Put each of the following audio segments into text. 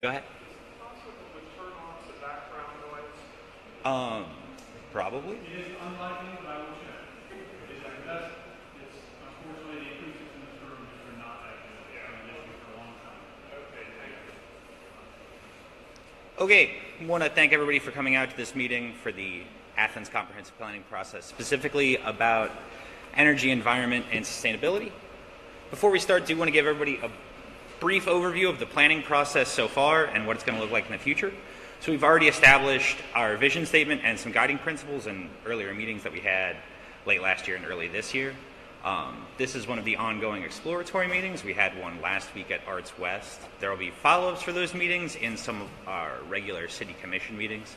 Go ahead. Also, would turn off the background noise. Probably. It is unlikely, but I will check. It's unfortunately the acoustics in this room just are not that good. Yeah. It's been an issue for a long time. Okay, thank you. Okay, I want to thank everybody for coming out to this meeting for the Athens comprehensive planning process, specifically about energy, environment, and sustainability. Before we start, I do want to give everybody a brief overview of the planning process so far and what it's going to look like in the future. So we've already established our vision statement and some guiding principles in earlier meetings that we had late last year and early this year. This is one of the ongoing exploratory meetings. We had one last week at Arts West. There will be follow-ups for those meetings in some of our regular city commission meetings.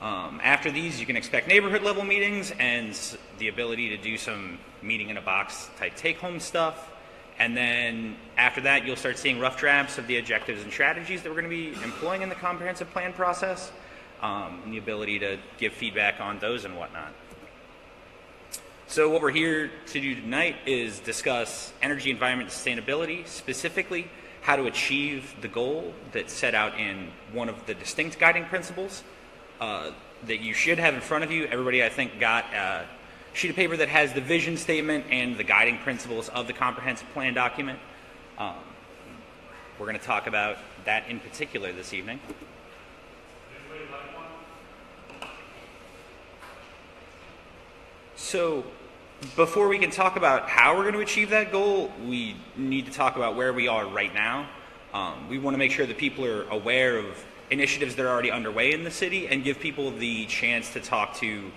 After these, you can expect neighborhood level meetings and the ability to do some meeting in a box type take-home stuff. And then after that, you'll start seeing rough drafts of the objectives and strategies that we're going to be employing in the comprehensive plan process, and the ability to give feedback on those and whatnot. So what we're here to do tonight is discuss energy, environment, and sustainability, specifically how to achieve the goal that's set out in one of the distinct guiding principles that you should have in front of you. Everybody, I think, got a sheet of paper that has the vision statement and the guiding principles of the comprehensive plan document. We're going to talk about that in particular this evening. So before we can talk about how we're going to achieve that goal, we need to talk about where we are right now. We want to make sure that people are aware of initiatives that are already underway in the city and give people the chance to talk to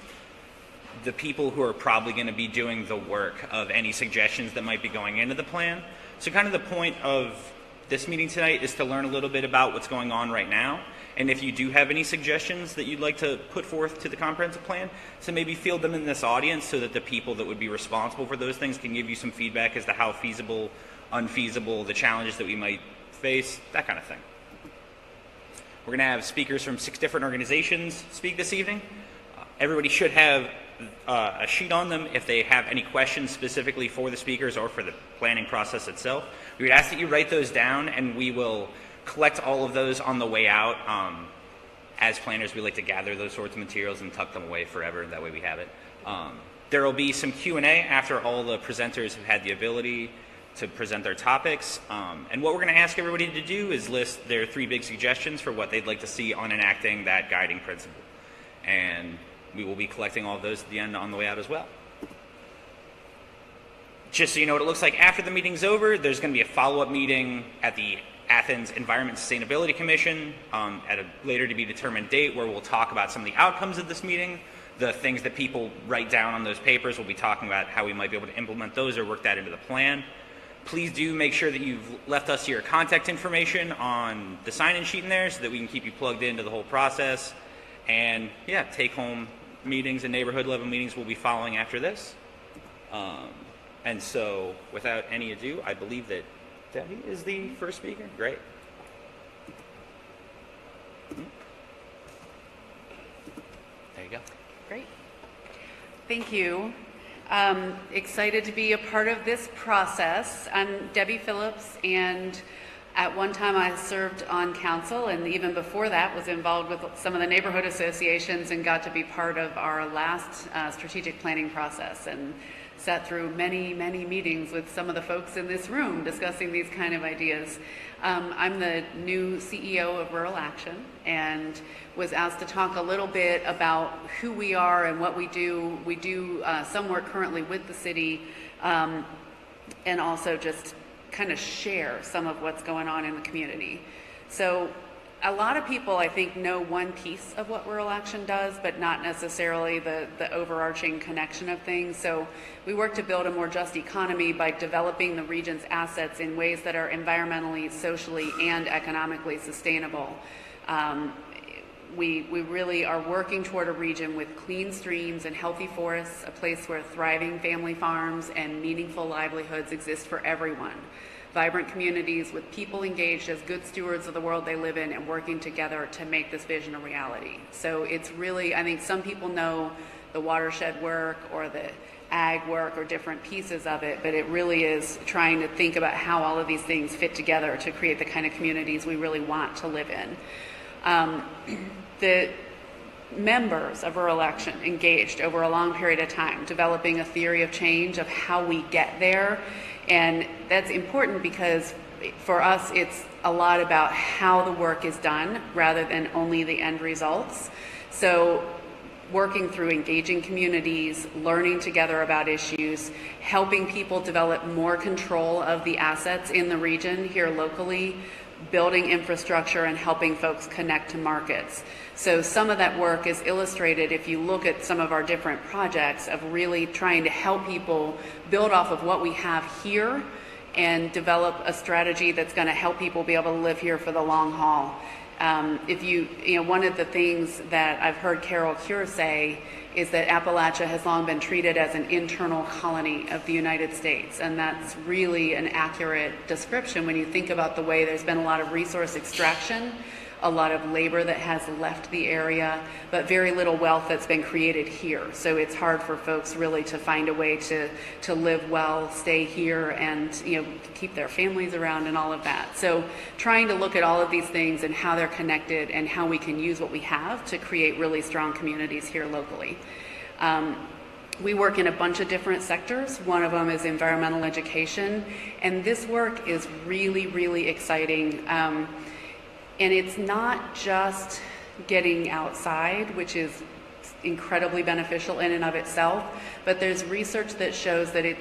the people who are probably going to be doing the work of any suggestions that might be going into the plan. So kind of the point of this meeting tonight is to learn a little bit about what's going on right now. And if you do have any suggestions that you'd like to put forth to the comprehensive plan, so maybe field them in this audience so that the people that would be responsible for those things can give you some feedback as to how feasible, unfeasible, the challenges that we might face, that kind of thing. We're going to have speakers from 6 different organizations speak this evening. Everybody should have a sheet on them if they have any questions specifically for the speakers or for the planning process itself. We would ask that you write those down, and we will collect all of those on the way out. As planners, we like to gather those sorts of materials and tuck them away forever. That way we have it. There will be some Q&A after all the presenters have had the ability to present their topics. And what we're going to ask everybody to do is list their 3 big suggestions for what they'd like to see on enacting that guiding principle. And we will be collecting all of those at the end on the way out as well. Just so you know what it looks like after the meeting's over, there's going to be a follow-up meeting at the Athens Environment and Sustainability Commission at a later to be determined date where we'll talk about some of the outcomes of this meeting. The things that people write down on those papers, we'll be talking about how we might be able to implement those or work that into the plan. Please do make sure that you've left us your contact information on the sign-in sheet in there so that we can keep you plugged into the whole process. And yeah, take-home meetings and neighborhood level meetings will be following after this. And so without any ado, I believe that Debbie is the first speaker. Great. There you go. Great. Thank you. Excited to be a part of this process. I'm Debbie Phillips, and at one time I served on council, and even before that was involved with some of the neighborhood associations and got to be part of our last strategic planning process and sat through many, many meetings with some of the folks in this room discussing these kind of ideas. I'm the new CEO of Rural Action and was asked to talk a little bit about who we are and what we do. We do some work currently with the city and also just kind of share some of what's going on in the community. So a lot of people, I think, know one piece of what Rural Action does, but not necessarily the overarching connection of things. So we work to build a more just economy by developing the region's assets in ways that are environmentally, socially, and economically sustainable. We really are working toward a region with clean streams and healthy forests, a place where thriving family farms and meaningful livelihoods exist for everyone. Vibrant communities with people engaged as good stewards of the world they live in and working together to make this vision a reality. So it's really, I think some people know the watershed work or the ag work or different pieces of it, but it really is trying to think about how all of these things fit together to create the kind of communities we really want to live in. The members of rural action engaged over a long period of time, developing a theory of change of how we get there. And that's important because for us, it's a lot about how the work is done rather than only the end results. So working through engaging communities, learning together about issues, helping people develop more control of the assets in the region here locally, building infrastructure and helping folks connect to markets. So some of that work is illustrated if you look at some of our different projects of really trying to help people build off of what we have here and develop a strategy that's going to help people be able to live here for the long haul. One of the things that I've heard Carol Cure say is that Appalachia has long been treated as an internal colony of the United States, and that's really an accurate description when you think about the way there's been a lot of resource extraction, a lot of labor that has left the area, but very little wealth that's been created here. So it's hard for folks really to find a way to live well, stay here, and keep their families around and all of that. So trying to look at all of these things and how they're connected and how we can use what we have to create really strong communities here locally. We work in a bunch of different sectors. One of them is environmental education, and this work is really, really exciting. And it's not just getting outside, which is incredibly beneficial in and of itself, but there's research that shows that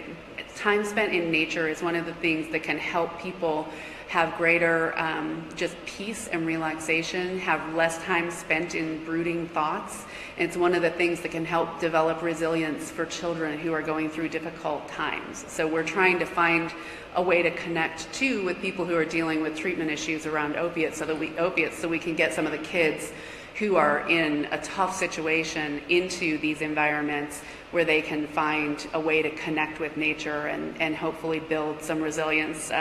time spent in nature is one of the things that can help people have greater just peace and relaxation, have less time spent in brooding thoughts. And it's one of the things that can help develop resilience for children who are going through difficult times. So we're trying to find a way to connect too with people who are dealing with treatment issues around opiates so we can get some of the kids who are in a tough situation into these environments where they can find a way to connect with nature and hopefully build some resilience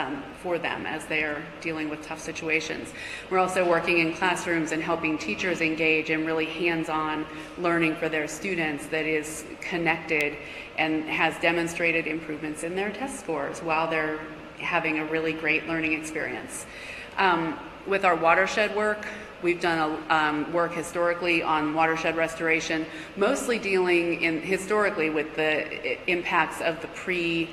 for them as they are dealing with tough situations. We're also working in classrooms and helping teachers engage in really hands-on learning for their students that is connected and has demonstrated improvements in their test scores while they're having a really great learning experience. With our watershed work, we've done work historically on watershed restoration, mostly dealing historically with the impacts of the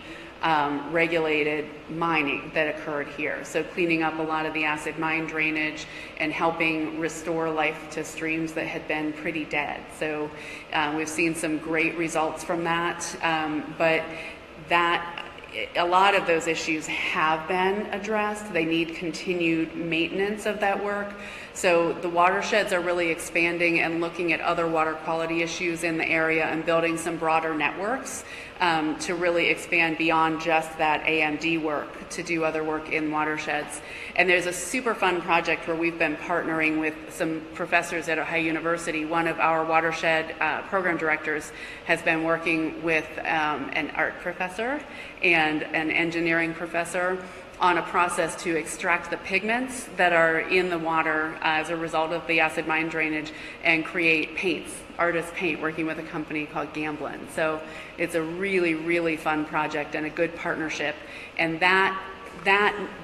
regulated mining that occurred here. So cleaning up a lot of the acid mine drainage and helping restore life to streams that had been pretty dead. So we've seen some great results from that, but a lot of those issues have been addressed. They need continued maintenance of that work. So the watersheds are really expanding and looking at other water quality issues in the area and building some broader networks to really expand beyond just that AMD work to do other work in watersheds. And there's a super fun project where we've been partnering with some professors at Ohio University. One of our watershed program directors has been working with an art professor and an engineering professor on a process to extract the pigments that are in the water as a result of the acid mine drainage and create paints, artist paint, working with a company called Gamblin. So it's a really, really fun project and a good partnership. And that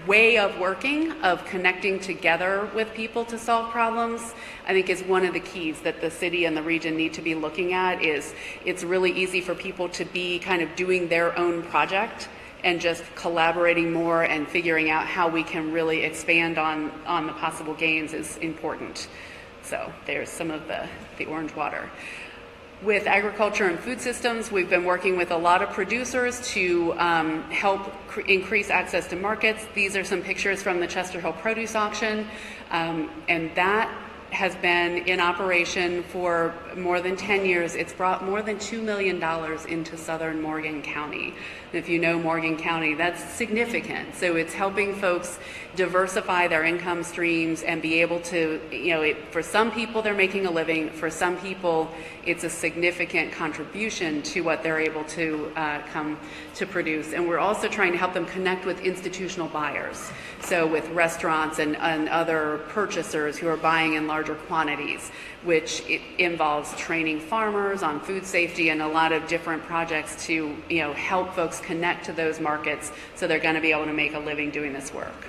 way of working, of connecting together with people to solve problems, I think is one of the keys that the city and the region need to be looking at. Is it's really easy for people to be kind of doing their own project and just collaborating more and figuring out how we can really expand on the possible gains is important. So there's some of the orange water. With agriculture and food systems, we've been working with a lot of producers to help increase access to markets. These are some pictures from the Chester Hill Produce Auction, and that has been in operation for more than 10 years. It's brought more than $2 million into southern Morgan County. And if you know Morgan County, that's significant. So it's helping folks diversify their income streams and be able to, for some people they're making a living, for some people it's a significant contribution to what they're able to come to produce. And we're also trying to help them connect with institutional buyers. So with restaurants and other purchasers who are buying in large larger quantities, which it involves training farmers on food safety and a lot of different projects to, help folks connect to those markets so they're going to be able to make a living doing this work.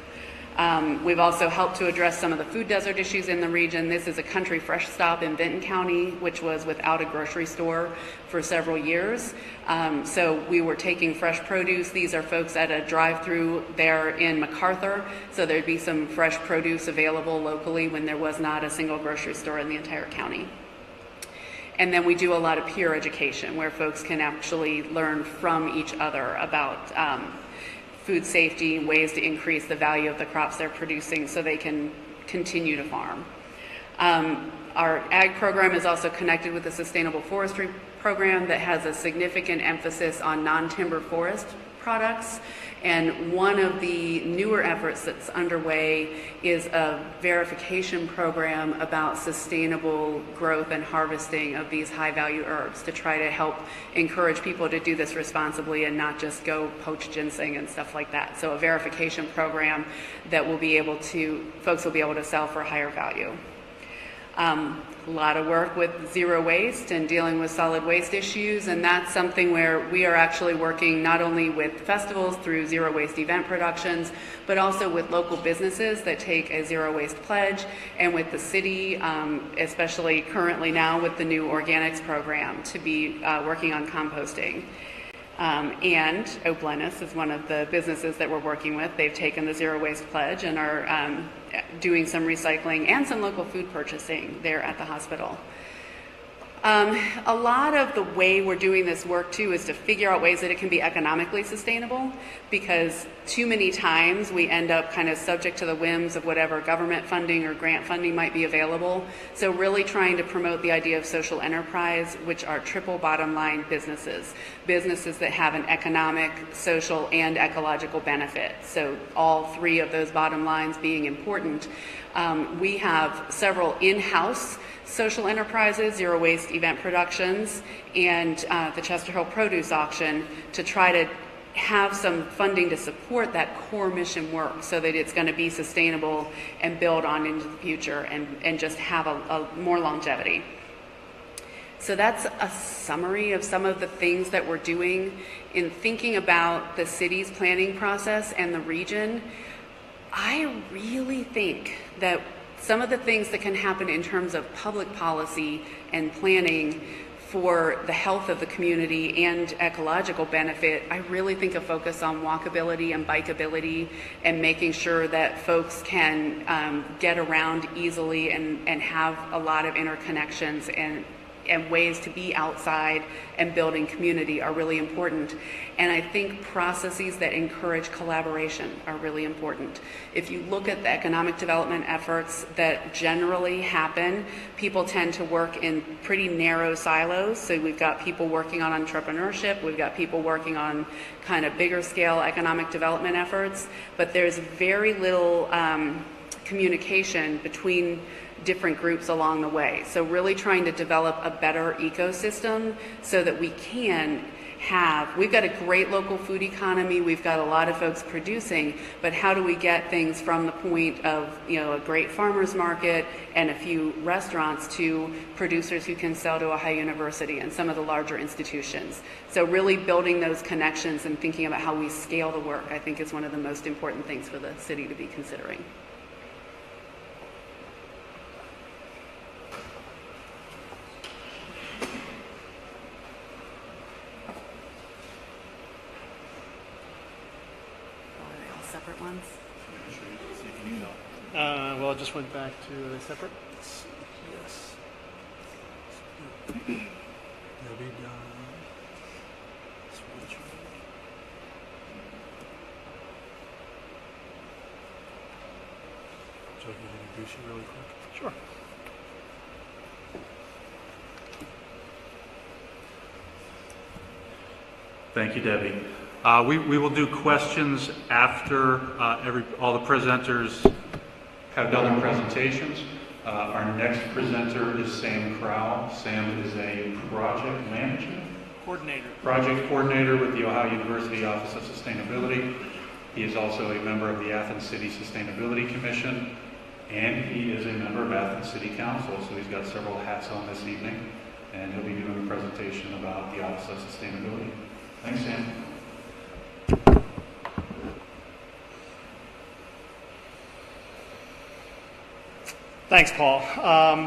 We've also helped to address some of the food desert issues in the region. This is a country fresh stop in Benton County, which was without a grocery store for several years. So we were taking fresh produce. These are folks at a drive-through there in MacArthur. So there'd be some fresh produce available locally when there was not a single grocery store in the entire county. And then we do a lot of peer education where folks can actually learn from each other about food safety, ways to increase the value of the crops they're producing so they can continue to farm. Our ag program is also connected with the Sustainable Forestry program that has a significant emphasis on non-timber forest products. And one of the newer efforts that's underway is a verification program about sustainable growth and harvesting of these high-value herbs to try to help encourage people to do this responsibly and not just go poach ginseng and stuff like that. So a verification program that folks will be able to sell for a higher value. A lot of work with zero waste and dealing with solid waste issues, and that's something where we are actually working not only with festivals through zero waste event productions, but also with local businesses that take a zero waste pledge, and with the city, especially currently now with the new organics program, to be working on composting. And O'Blennis is one of the businesses that we're working with. They've taken the zero waste pledge and are doing some recycling and some local food purchasing there at the hospital. A lot of the way we're doing this work too is to figure out ways that it can be economically sustainable, because too many times we end up kind of subject to the whims of whatever government funding or grant funding might be available. So really trying to promote the idea of social enterprise, which are triple bottom line businesses that have an economic, social, and ecological benefit. So all three of those bottom lines being important. We have several in-house social enterprises, zero waste event productions, and the Chester Hill produce auction to try to have some funding to support that core mission work so that it's going to be sustainable and build on into the future and just have a more longevity. So that's a summary of some of the things that we're doing in thinking about the city's planning process and the region. I really think that some of the things that can happen in terms of public policy and planning for the health of the community and ecological benefit, I really think a focus on walkability and bikeability and making sure that folks can get around easily and have a lot of interconnections and ways to be outside and building community are really important. And I think processes that encourage collaboration are really important. If you look at the economic development efforts that generally happen, people tend to work in pretty narrow silos. So we've got people working on entrepreneurship, we've got people working on kind of bigger scale economic development efforts, but there's very little communication between different groups along the way. So really trying to develop a better ecosystem so that we've got a great local food economy, we've got a lot of folks producing, but how do we get things from the point of, a great farmer's market and a few restaurants to producers who can sell to a high university and some of the larger institutions. So really building those connections and thinking about how we scale the work, I think is one of the most important things for the city to be considering. Separate ones? Well, it just went back to the separate. Yes. Debbie Dunn. Switch. So I can introduce you really quick. Sure. Thank you, Debbie. We will do questions after all the presenters have done their presentations. Our next presenter is Sam Crowell. Sam is a project coordinator with the Ohio University Office of Sustainability. He is also a member of the Athens City Sustainability Commission. And he is a member of Athens City Council, so he's got several hats on this evening, and he'll be doing a presentation about the Office of Sustainability. Thanks, Sam. Thanks, Paul.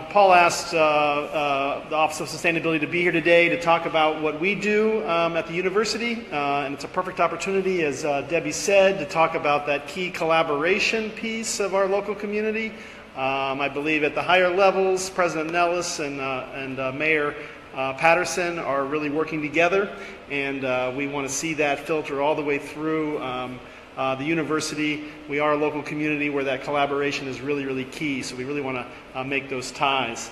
Paul asked the Office of Sustainability to be here today to talk about what we do at the university, and it's a perfect opportunity, as Debbie said, to talk about that key collaboration piece of our local community. I believe at the higher levels, President Nellis and Mayor Patterson are really working together, and we want to see that filter all the way through the university. We are a local community where that collaboration is really, really key, so we really want to make those ties.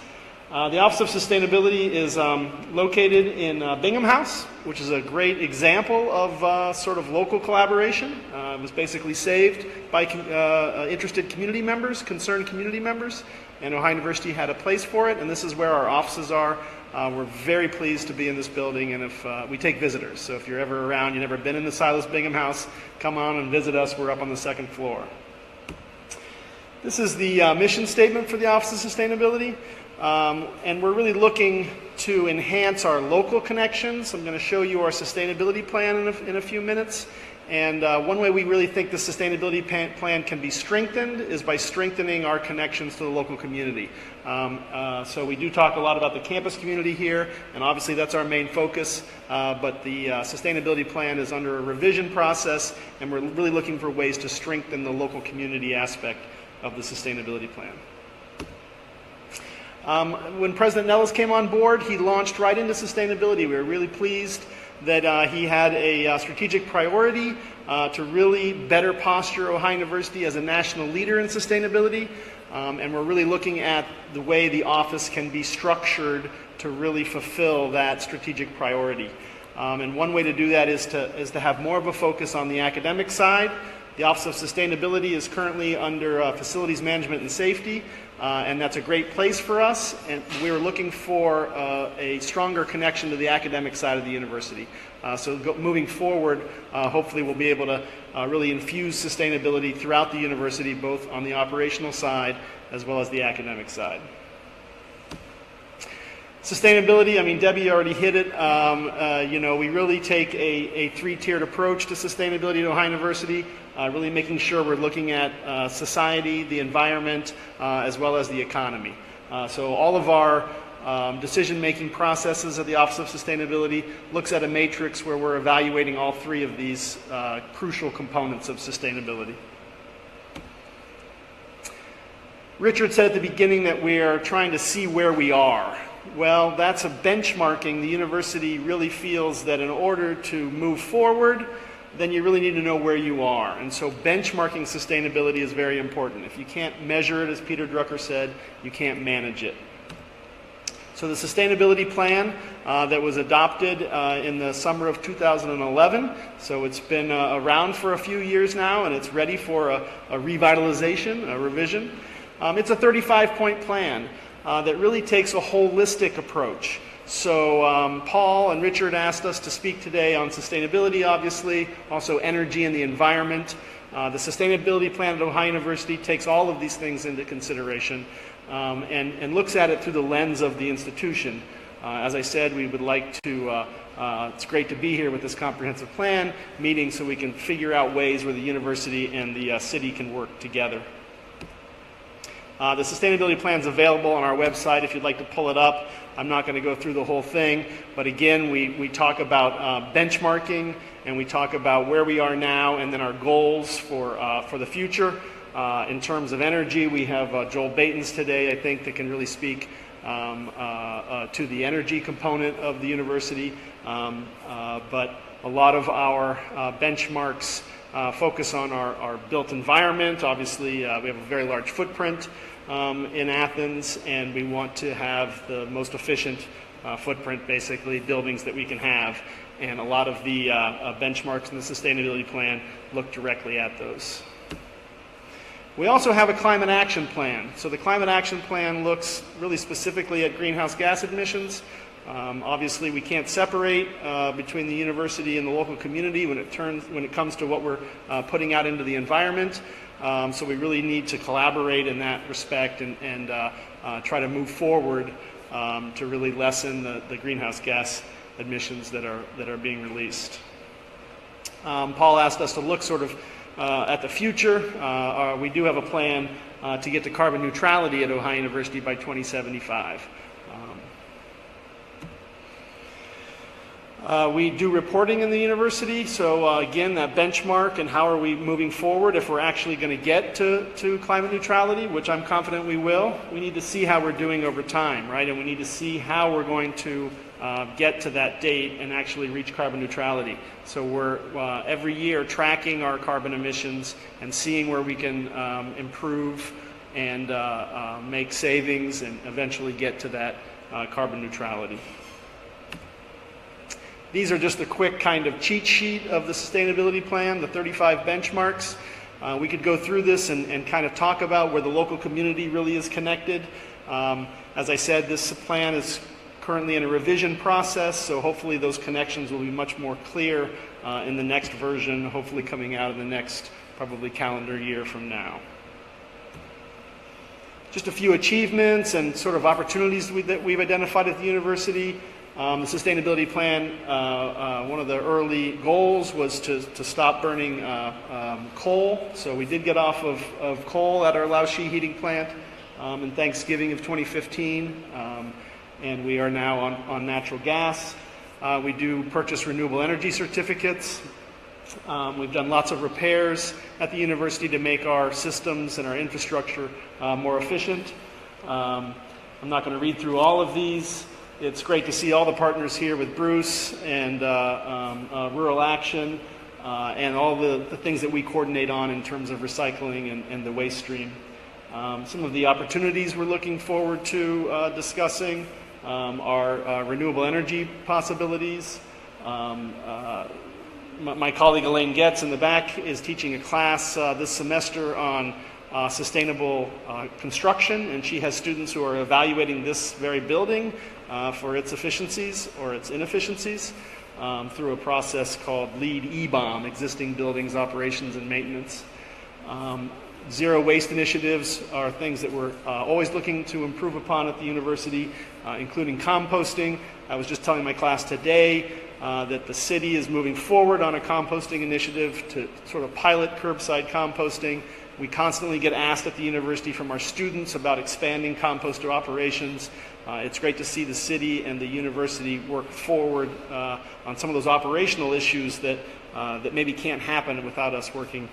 The Office of Sustainability is located in Bingham House, which is a great example of sort of local collaboration. It was basically saved by interested community members, concerned community members, and Ohio University had a place for it, and this is where our offices are. We're very pleased to be in this building, and if we take visitors, so if you're ever around, you've never been in the Silas Bingham House, come on and visit us. We're up on the second floor. This is the mission statement for the Office of Sustainability, and we're really looking to enhance our local connections. I'm going to show you our sustainability plan in a few minutes. And one way we really think the sustainability plan can be strengthened is by strengthening our connections to the local community. So we do talk a lot about the campus community here, and obviously that's our main focus, but the sustainability plan is under a revision process, and we're really looking for ways to strengthen the local community aspect of the sustainability plan. When President Nellis came on board, he launched right into sustainability. We were really pleased that he had a strategic priority to really better posture Ohio University as a national leader in sustainability. And we're really looking at the way the office can be structured to really fulfill that strategic priority. And one way to do that is to have more of a focus on the academic side. The Office of Sustainability is currently under Facilities Management and Safety, and that's a great place for us, and we're looking for a stronger connection to the academic side of the university. Moving forward, hopefully we'll be able to really infuse sustainability throughout the university, both on the operational side as well as the academic side. Sustainability, I mean, Debbie already hit it. We really take a three-tiered approach to sustainability at Ohio University, really making sure we're looking at society, the environment, as well as the economy. So all of our decision-making processes at the Office of Sustainability looks at a matrix where we're evaluating all three of these crucial components of sustainability. Richard said at the beginning that we are trying to see where we are. Well, that's a benchmarking. The university really feels that in order to move forward, then you really need to know where you are. And so benchmarking sustainability is very important. If you can't measure it, as Peter Drucker said, you can't manage it. So the sustainability plan that was adopted in the summer of 2011, so it's been around for a few years now, and it's ready for a revitalization, a revision. It's a 35-point plan that really takes a holistic approach. So Paul and Richard asked us to speak today on sustainability, obviously, also energy and the environment. The sustainability plan at Ohio University takes all of these things into consideration and looks at it through the lens of the institution. As I said, we would like to, it's great to be here with this comprehensive plan meeting so we can figure out ways where the university and the city can work together. The sustainability plan is available on our website if you'd like to pull it up. I'm not going to go through the whole thing, but again, we talk about benchmarking, and we talk about where we are now and then our goals for the future. In terms of energy, we have Joel Baitens today, I think, that can really speak to the energy component of the university. But a lot of our benchmarks focus on our built environment. Obviously, we have a very large footprint in Athens, and we want to have the most efficient footprint, basically, buildings that we can have. And a lot of the benchmarks in the sustainability plan look directly at those. We also have a climate action plan. So the climate action plan looks really specifically at greenhouse gas emissions. Obviously, we can't separate between the university and the local community when it comes to what we're putting out into the environment. So we really need to collaborate in that respect and try to move forward to really lessen the greenhouse gas emissions that are being released. Paul asked us to look sort of at the future. We do have a plan to get to carbon neutrality at Ohio University by 2075. We do reporting in the university, so again, that benchmark and how are we moving forward if we're actually going to get to climate neutrality, which I'm confident we will. We need to see how we're doing over time, right? And we need to see how we're going to get to that date and actually reach carbon neutrality. So we're every year tracking our carbon emissions and seeing where we can improve and make savings and eventually get to that carbon neutrality. These are just a quick kind of cheat sheet of the sustainability plan, the 35 benchmarks. We could go through this and kind of talk about where the local community really is connected. As I said, this plan is currently in a revision process, so hopefully those connections will be much more clear in the next version, hopefully coming out in the next probably calendar year from now. Just a few achievements and sort of opportunities that we've identified at the university. The sustainability plan, one of the early goals was to stop burning coal. So we did get off of coal at our Laoshi heating plant in Thanksgiving of 2015, and we are now on natural gas. We do purchase renewable energy certificates. We've done lots of repairs at the university to make our systems and our infrastructure more efficient. I'm not going to read through all of these. It's great to see all the partners here with Bruce and Rural Action and all the things that we coordinate on in terms of recycling and the waste stream. Some of the opportunities we're looking forward to discussing are renewable energy possibilities. My colleague Elaine Getz in the back is teaching a class this semester on sustainable construction, and she has students who are evaluating this very building for its efficiencies or its inefficiencies through a process called LEED EBOM, Existing Buildings Operations and Maintenance. Zero waste initiatives are things that we're always looking to improve upon at the university, including composting. I was just telling my class today that the city is moving forward on a composting initiative to sort of pilot curbside composting. We constantly get asked at the university from our students about expanding composter operations. It's great to see the city and the university work forward on some of those operational issues that maybe can't happen without us working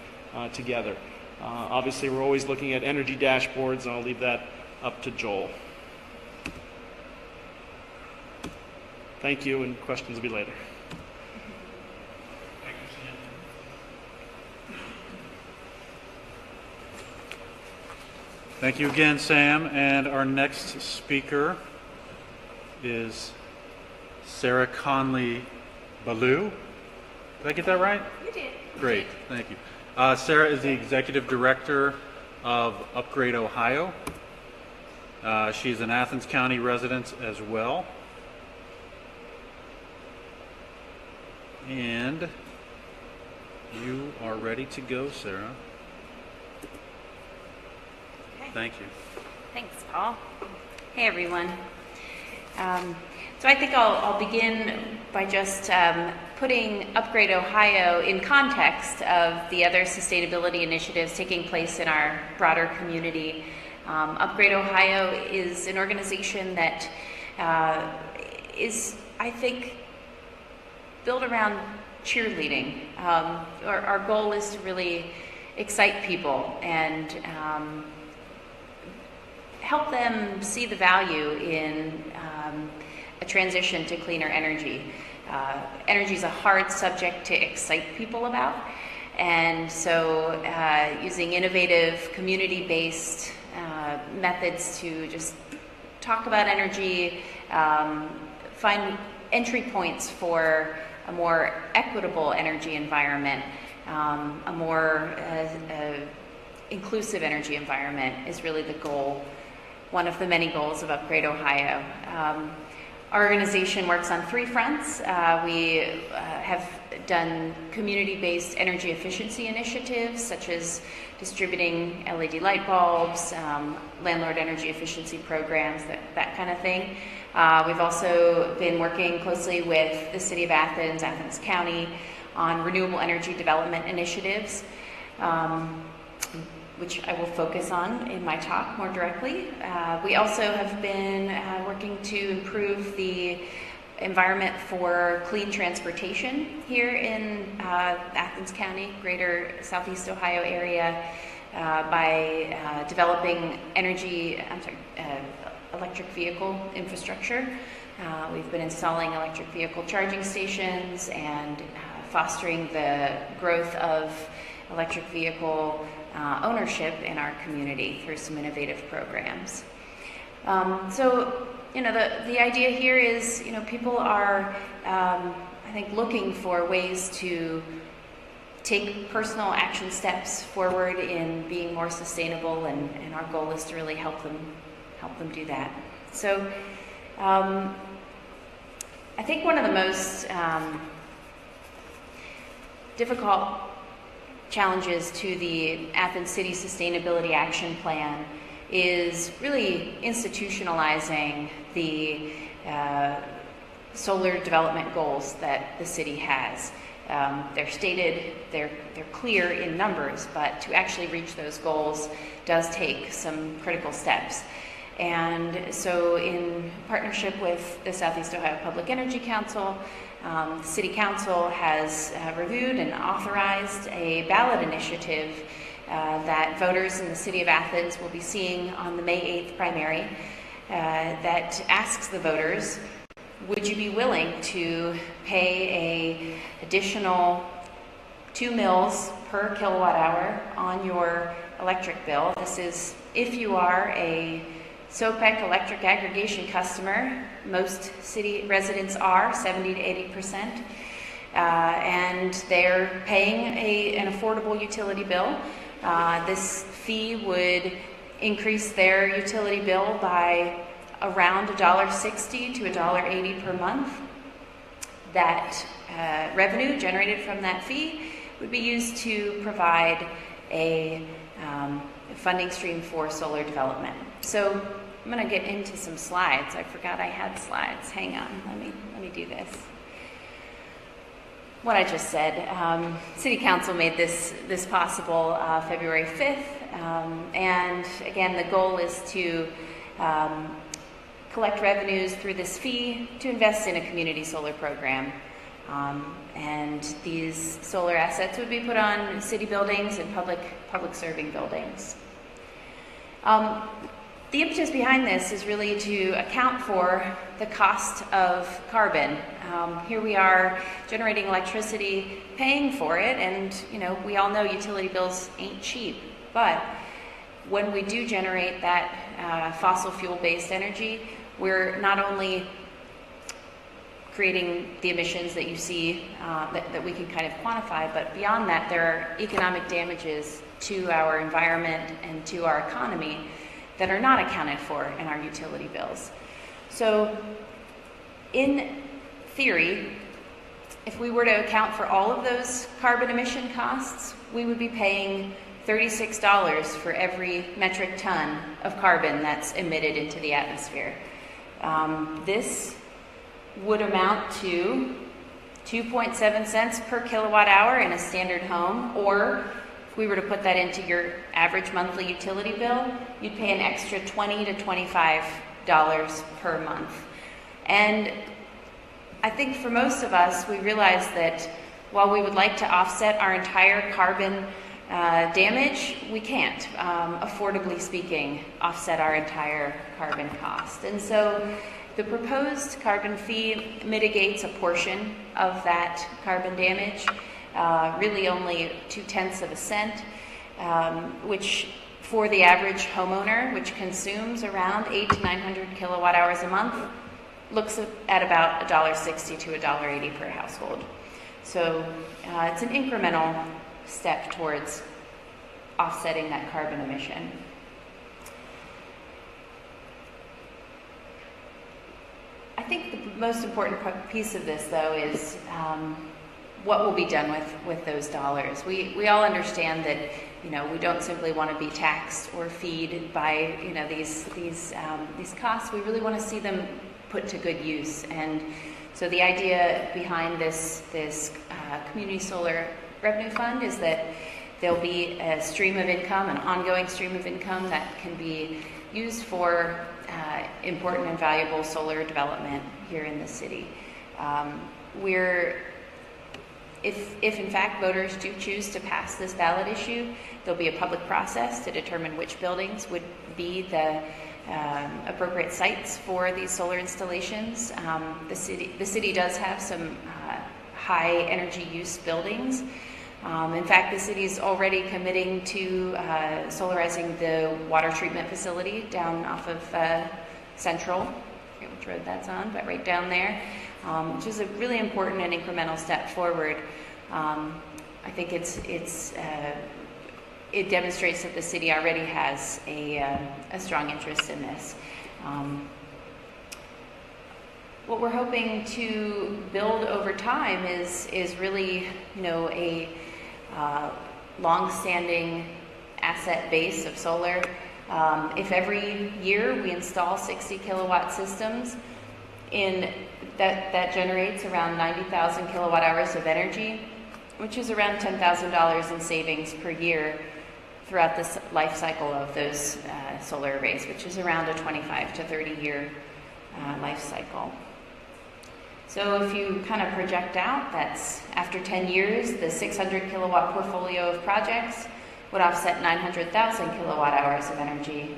together. Obviously, we're always looking at energy dashboards, and I'll leave that up to Joel. Thank you, and questions will be later. Thank you again, Sam. And our next speaker is Sarah Conley-Ballou. Did I get that right? You did. Great, thank you. Sarah is the Executive Director of Upgrade Ohio. She's an Athens County resident as well. And you are ready to go, Sarah. Okay. Thank you. Thanks, Paul. Hey, everyone. So I think I'll begin by just putting Upgrade Ohio in context of the other sustainability initiatives taking place in our broader community. Upgrade Ohio is an organization that is, I think, built around cheerleading. Our goal is to really excite people and help them see the value in a transition to cleaner energy. Energy is a hard subject to excite people about, and so using innovative community-based methods to just talk about energy, find entry points for a more equitable energy environment, a more inclusive energy environment is really the goal, one of the many goals of Upgrade Ohio. Our organization works on three fronts. We have done community-based energy efficiency initiatives, such as distributing LED light bulbs, landlord energy efficiency programs, that kind of thing. We've also been working closely with the City of Athens, Athens County, on renewable energy development initiatives, which I will focus on in my talk more directly. We also have been working to improve the environment for clean transportation here in Athens County, greater Southeast Ohio area, by developing electric vehicle infrastructure. We've been installing electric vehicle charging stations and fostering the growth of electric vehicle ownership in our community through some innovative programs. So, the idea here is, people are, I think, looking for ways to take personal action steps forward in being more sustainable, and our goal is to really help them do that. So, I think one of the most difficult challenges to the Athens City Sustainability Action Plan is really institutionalizing the solar development goals that the city has. They're stated, they're clear in numbers, but to actually reach those goals does take some critical steps. And so in partnership with the Southeast Ohio Public Energy Council, the City Council has reviewed and authorized a ballot initiative that voters in the City of Athens will be seeing on the May 8th primary that asks the voters, would you be willing to pay an additional 2 mils per kilowatt hour on your electric bill? This is if you are a SOPEC electric aggregation customer. Most city residents are, 70 to 80%, and they're paying an affordable utility bill. This fee would increase their utility bill by around $1.60 to $1.80 per month. That revenue generated from that fee would be used to provide a funding stream for solar development. So I'm going to get into some slides. I forgot I had slides. Hang on, let me do this. What I just said, City Council made this possible February 5th, and again, the goal is to collect revenues through this fee to invest in a community solar program. And these solar assets would be put on city buildings and public serving buildings. The impetus behind this is really to account for the cost of carbon. Here we are generating electricity, paying for it, and we all know utility bills ain't cheap. But when we do generate that fossil fuel-based energy, we're not only creating the emissions that you see that we can kind of quantify, but beyond that, there are economic damages to our environment and to our economy that are not accounted for in our utility bills. So in theory, if we were to account for all of those carbon emission costs, we would be paying $36 for every metric ton of carbon that's emitted into the atmosphere. This would amount to 2.7 cents per kilowatt hour in a standard home, or if we were to put that into your average monthly utility bill, you'd pay an extra $20 to $25 per month. And I think for most of us, we realize that while we would like to offset our entire carbon damage, we can't, affordably speaking, offset our entire carbon cost. And so the proposed carbon fee mitigates a portion of that carbon damage, really only 0.2 cents, which for the average homeowner, which consumes around 800 to 900 kilowatt hours a month, looks at about $1.60 to $1.80 per household. So it's an incremental step towards offsetting that carbon emission. I think the most important piece of this, though, is what will be done with those dollars. We all understand that, you know, we don't simply want to be taxed or feed by, you know, these costs. We really want to see them put to good use. And so the idea behind this community solar revenue fund is that there'll be a stream of income, an ongoing stream of income that can be used for important and valuable solar development here in the city. If in fact voters do choose to pass this ballot issue, there'll be a public process to determine which buildings would be the appropriate sites for these solar installations. The city does have some high energy use buildings. In fact, the city is already committing to solarizing the water treatment facility down off of Central. I forget which road that's on, but right down there, which is a really important and incremental step forward. I think it demonstrates that the city already has a strong interest in this. What we're hoping to build over time is really, you know, a long-standing asset base of solar. If every year we install 60 kilowatt systems, that generates around 90,000 kilowatt hours of energy, which is around $10,000 in savings per year throughout the life cycle of those solar arrays, which is around a 25 to 30 year life cycle. So if you kind of project out, that's after 10 years, the 600 kilowatt portfolio of projects would offset 900,000 kilowatt hours of energy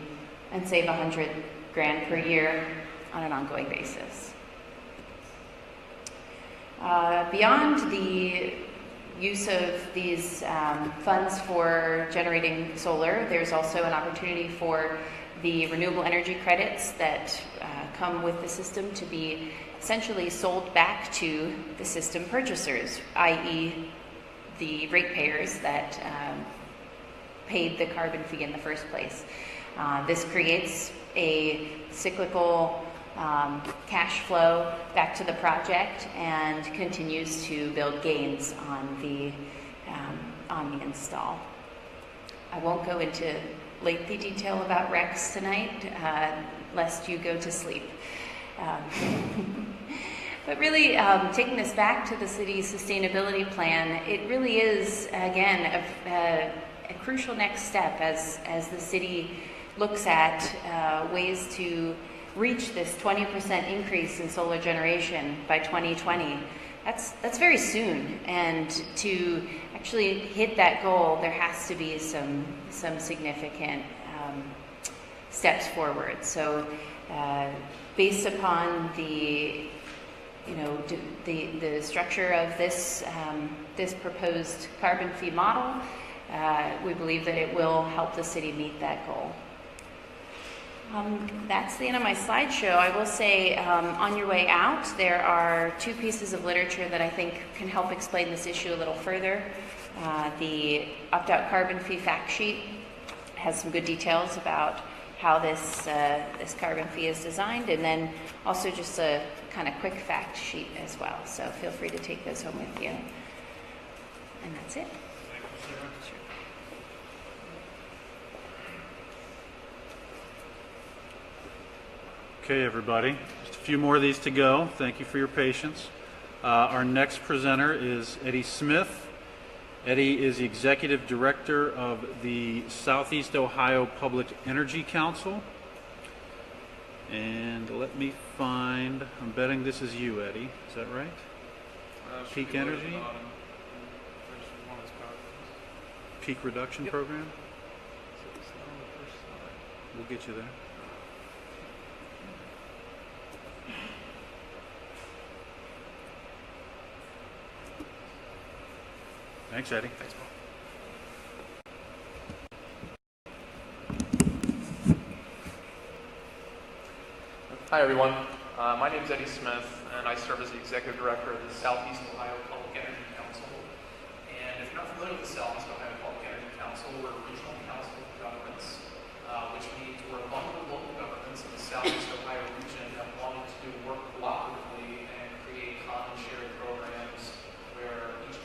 and save $100 grand per year on an ongoing basis. Beyond the use of these funds for generating solar, there's also an opportunity for the renewable energy credits that come with the system to be essentially sold back to the system purchasers, i.e. the ratepayers that paid the carbon fee in the first place. This creates a cyclical cash flow back to the project and continues to build gains on the install. I won't go into lengthy detail about RECs tonight, lest you go to sleep. But really, taking this back to the city's sustainability plan, it really is, again, a crucial next step as the city looks at ways to reach this 20% increase in solar generation by 2020. That's very soon, and to actually hit that goal, there has to be some significant steps forward. So, based upon the structure of this proposed carbon fee model, we believe that it will help the city meet that goal. That's the end of my slideshow. I will say, on your way out, there are two pieces of literature that I think can help explain this issue a little further. The opt-out carbon fee fact sheet has some good details about how this carbon fee is designed, and then also just a kind of quick fact sheet as well. So feel free to take those home with you. And that's it. Okay, everybody, just a few more of these to go. Thank you for your patience. Our next presenter is Eddie Smith. Eddie is the Executive Director of the Southeast Ohio Public Energy Council. And let me find, I'm betting this is you, Eddie. Is that right? Peak Energy? Peak Reduction Program? We'll get you there. Thanks, Eddie. Thanks, Paul. Hi, everyone. My name is Eddie Smith, and I serve as the Executive Director of the Southeast Ohio Public Energy Council. And if you're not familiar with the Southeast Ohio Public Energy Council, we're a regional council of governments, which means we're among the local governments in the Southeast Ohio region that wanted to work cooperatively and create common shared programs where each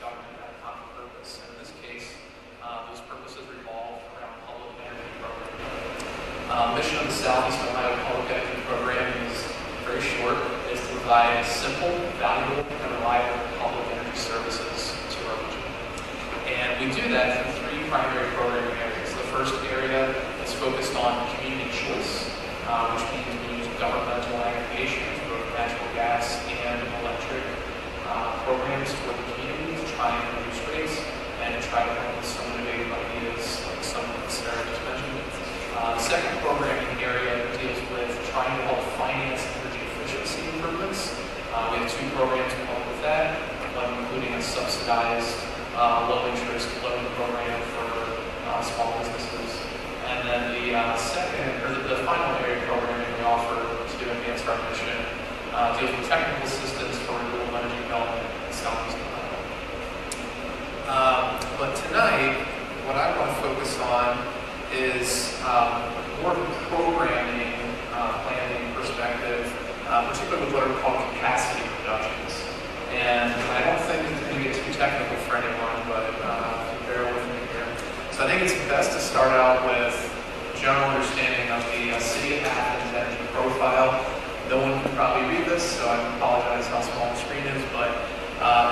provide simple, valuable, and reliable public energy services to our region. And we do that through three primary programming areas. The first area is focused on community choice, which means we use governmental aggregation for both natural gas and electric programs for the community to try and reduce rates and try to come with some innovative ideas like some that Sarah just mentioned. The second programming area deals with trying to help finance energy efficiency improvements. We have two programs along with that, one including a subsidized low-interest loan program for small businesses. And then the final area of programming we offer to advance our mission deals with technical assistance for renewable energy development in Southeast Ohio. But tonight, what I want to focus on is more of a programming planning perspective, particularly with what are called capacity reductions. And I don't think it's going to get too technical for anyone, but bear with me here. So I think it's best to start out with a general understanding of the City of Athens energy profile. No one can probably read this, so I apologize how small the screen is, but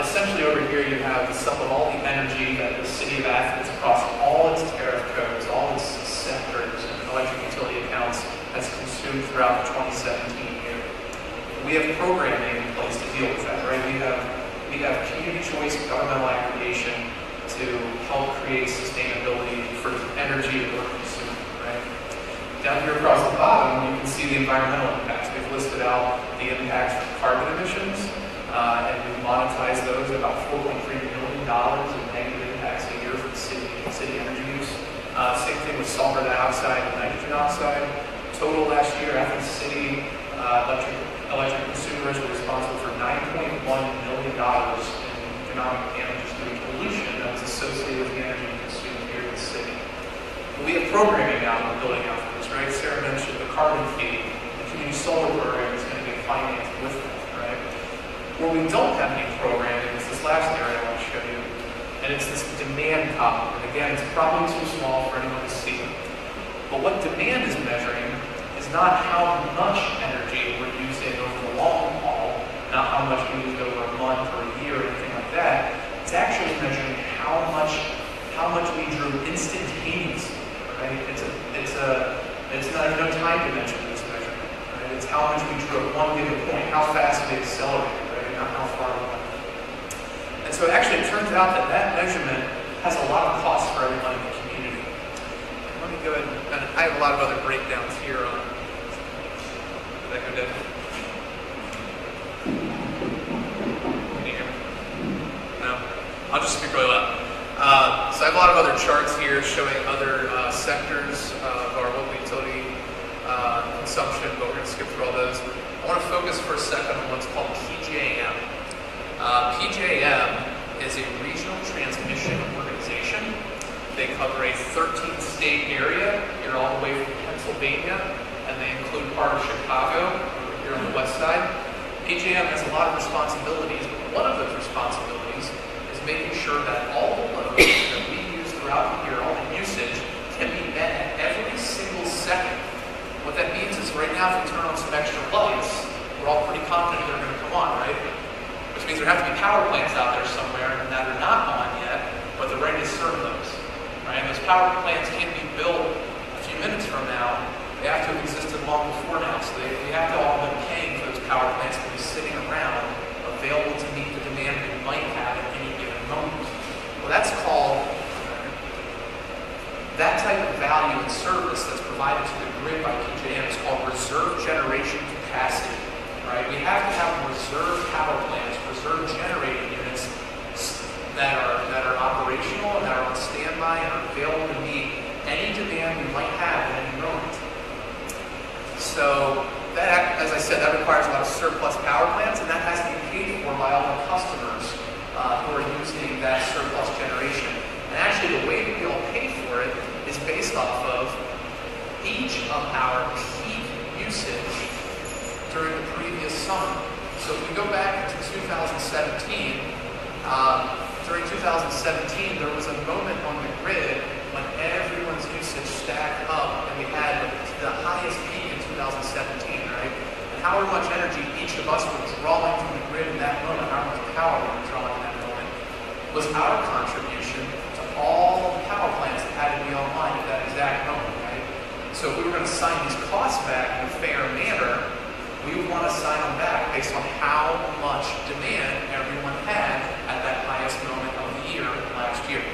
essentially over here you have the sum of all the energy that the City of Athens across all its tariff codes, all its sectors and electric utility accounts has consumed throughout the 2017 year. We have programming in place to deal with that, right? We have community choice and governmental aggregation to help create sustainability for energy that we're consuming, right? Down here across the bottom, you can see the environmental impacts. We've listed out the impacts from carbon emissions, and we monetize those at about $4.3 million in negative impacts a year for the city energy use. Same thing with sulfur dioxide and nitrogen oxide. Total last year, Athens City electric consumers were responsible for $9.1 million in economic damages due to pollution that was associated with the energy consumed here in the city. But we have programming now we're building out for this, right? Sarah mentioned the carbon fee. The community solar program is going to get financed with that, right? Where we don't have any programming is this last area I want to show you. And it's this demand column. And again, it's probably too small for anyone to see. But what demand is measuring is not how much energy we're using over the long haul, not how much we use over a month or a year or anything like that. It's actually measuring how much we drew instantaneously. Right? It's not no time dimension to this measurement. Right? It's how much we drew at one given point, how fast we accelerated, right? Not how far we went. And so actually it turns out that measurement has a lot of cost for everyone in the community. Let me go ahead and I have a lot of other breakdowns here on did that go dead? Can you hear me? No? I'll just speak really loud. So I have a lot of other charts here showing other sectors of our local utility consumption, but we're going to skip through all those. I want to focus for a second on what's called PJM. PJM is a regional transmission organization. They cover a 13-state area here all the way from Pennsylvania, and they include part of Chicago over here on the west side. PJM has a lot of responsibilities, but one of those responsibilities is making sure that all the loads that we use throughout the year, all the usage, can be met at every single second. What that means is right now if we turn on some extra lights, we're all pretty confident they're going to come on, right? Which means there have to be power plants out there somewhere that are not on yet, but they're ready to serve those. Right? And those power plants can't be built a few minutes from now. They have to have existed long before now. So we have to all been paying for those power plants to be sitting around, available to meet the demand we might have at any given moment. Well, that's called that type of value and service that's provided to the grid by PJM is called reserve generation capacity. Right? We have to have reserve power plants, reserve generating units that are operational and that are on standby and are available to meet any demand we might have at any moment. So that, as I said, that requires a lot of surplus power plants, and that has to be paid for by all the customers who are using that surplus generation. And actually, the way that we all pay for it is based off of each of our peak usage during the previous summer. So if we go back to 2017, during 2017, there was a moment on the grid when everyone's usage stacked up and we had the highest peak in 2017, right? And how however much energy each of us were drawing from the grid in that moment, however much power we were drawing in that moment, was our contribution to all the power plants that had to be online at that exact moment, right? So if we were going to sign these costs back in a fair manner, we would want to sign them back based on how much demand everyone had at that highest moment of the year last year.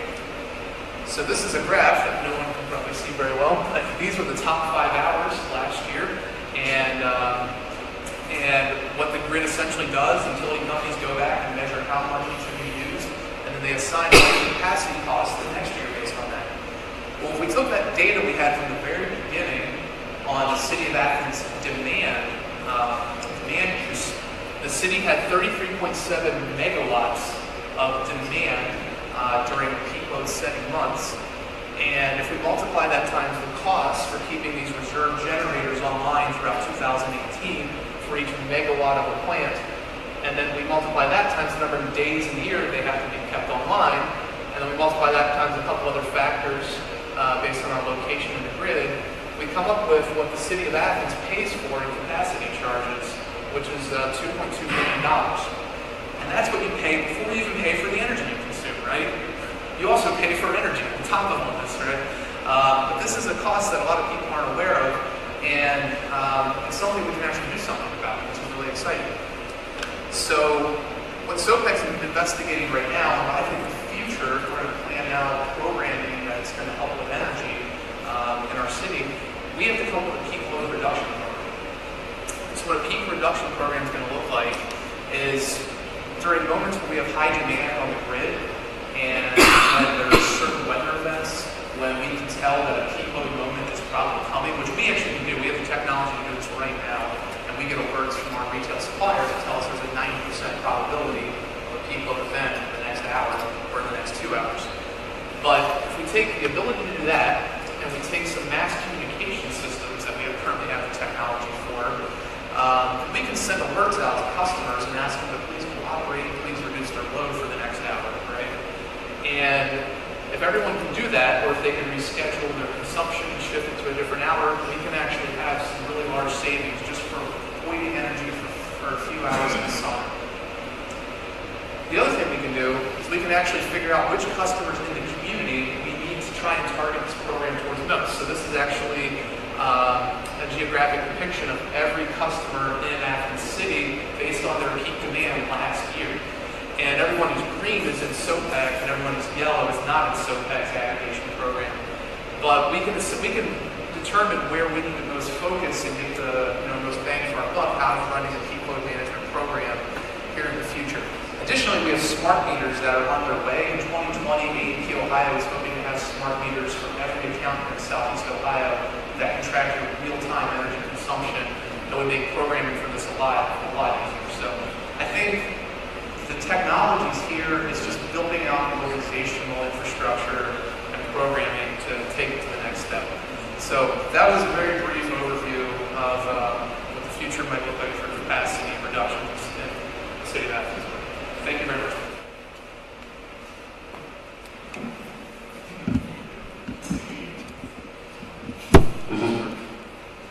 So this is a graph that no one can probably see very well. These were the top 5 hours last year, and what the grid essentially does, utility companies go back and measure how much each of you used, and then they assign the capacity costs the next year based on that. Well, if we took that data we had from the very beginning on the City of Athens demand use, the city had 33.7 megawatts of demand during peak load setting months. And if we multiply that times the cost for keeping these reserve generators online throughout 2018 for each megawatt of a plant, and then we multiply that times the number of days in the year they have to be kept online, and then we multiply that times a couple other factors based on our location in the grid, we come up with what the City of Athens pays for in capacity charges, which is $2.2 million. And that's what you pay before you even pay for the energy you consume, right? You also pay for energy on top of all this, right? But this is a cost that a lot of people aren't aware of, and it's something we can actually do something about, which is really exciting. So what SOPEC's investigating right now, and I think in the future, we're going to plan out programming that's going to help with energy in our city, we have to come up with a peak load reduction program. So what a peak reduction program is going to look like is during moments when we have high demand on the grid, and when there's certain weather events, when we can tell that a peak load moment is probably coming, which we actually can do. We have the technology to do this right now, and we get alerts from our retail suppliers that tell us there's a 90% probability of a peak load event in the next hour or in the next 2 hours. But if we take the ability to do that, and we take some mass communication systems that we currently have the technology for, we can send alerts out to customers and ask them to please cooperate, please reduce their load for the next hour, right? And if everyone can do that, or if they can reschedule their consumption and shift it to a different hour, we can actually have some really large savings just for avoiding energy for a few hours in the summer. The other thing we can do is we can actually figure out which customers in the community we need to try and target this program towards most. So this is actually a geographic depiction of every customer in Athens City based on their peak demand last year. And everyone who's green is in SOPEC, and everyone who's yellow is not in SOPEC's aggregation program. But we can determine where we need the most focus and get the most bang for our buck out of running a peak load management program here in the future. Additionally, we have smart meters that are on their way. In 2020, AEP Ohio is hoping to have smart meters for every account in Southeast Ohio that can track your real-time energy consumption. That would make programming for this a lot easier. So I think the technologies here is just building out the organizational infrastructure and programming to take it to the next step. So that was a very brief overview of what the future might look like for capacity reductions in the City of Athens. Thank you very much.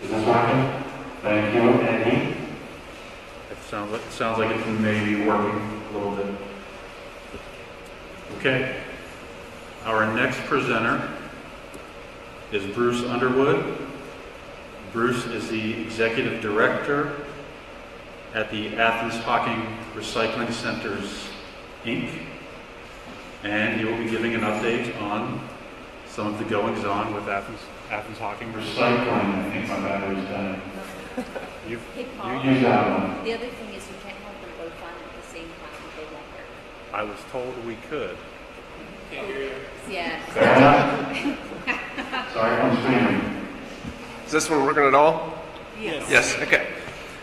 Is this working? Thank you, Andy. It sounds like it may be working a little bit. Okay. Our next presenter is Bruce Underwood. Bruce is the Executive Director at the Athens Hocking Recycling Centers, Inc. And he will be giving an update on some of the goings-on with Athens Hocking Recycling. I think my battery's dying. You Paul, use that one. the other thing is you can't have them both on at the same time if they won't work. I was told we could. Can't hear you. Yeah. Fair enough. Sorry, I'm streaming. Is this one working at all? Yes. Yes, okay.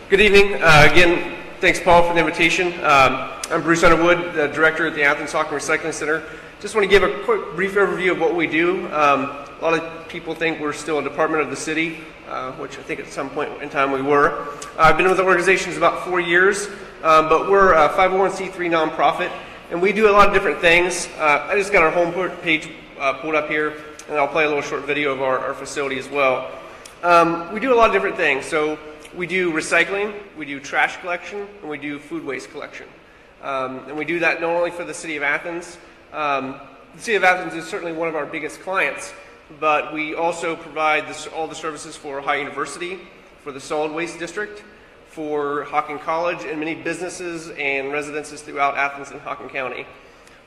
Good evening. Again, thanks, Paul, for the invitation. I'm Bruce Underwood, the director at the Athens Hocking Recycling Center. Just want to give a quick, brief overview of what we do. A lot of people think we're still a department of the city, which I think at some point in time we were. I've been with the organization about 4 years, but we're a 501c3 nonprofit, and we do a lot of different things. I just got our home page pulled up here, and I'll play a little short video of our facility as well. We do a lot of different things. So we do recycling, we do trash collection, and we do food waste collection. And we do that not only for the City of Athens. The City of Athens is certainly one of our biggest clients, but we also provide all the services for Ohio University, for the Solid Waste District, for Hocking College, and many businesses and residences throughout Athens and Hocking County.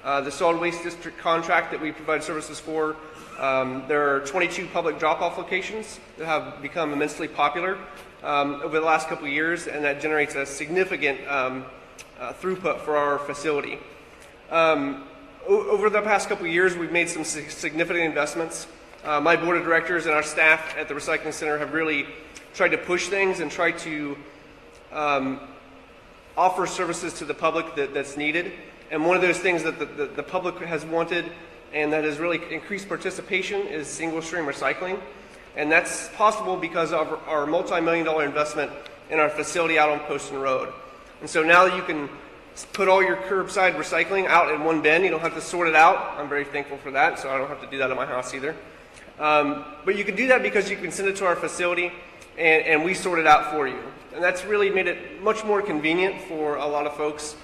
The Solid Waste District contract that we provide services for, there are 22 public drop-off locations that have become immensely popular over the last couple of years, and that generates a significant throughput for our facility. Over the past couple of years, we've made some significant investments. My board of directors and our staff at the recycling center have really tried to push things and try to offer services to the public that's needed. And one of those things that the public has wanted and that has really increased participation is single-stream recycling. And that's possible because of our multi-million-dollar investment in our facility out on Poston Road. And so now that you can put all your curbside recycling out in one bin, you don't have to sort it out. I'm very thankful for that, so I don't have to do that at my house either. But you can do that because you can send it to our facility and we sort it out for you. And that's really made it much more convenient for a lot of folks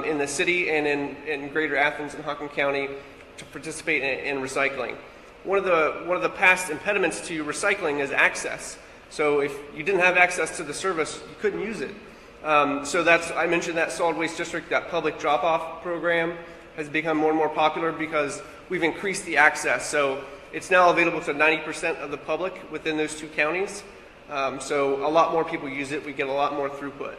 in the city and in greater Athens and Hocking County to participate in recycling. One of the past impediments to recycling is access. So if you didn't have access to the service, you couldn't use it. So I mentioned that Solid Waste District, that public drop-off program has become more and more popular because we've increased the access. So it's now available to 90% of the public within those two counties. So a lot more people use it. We get a lot more throughput.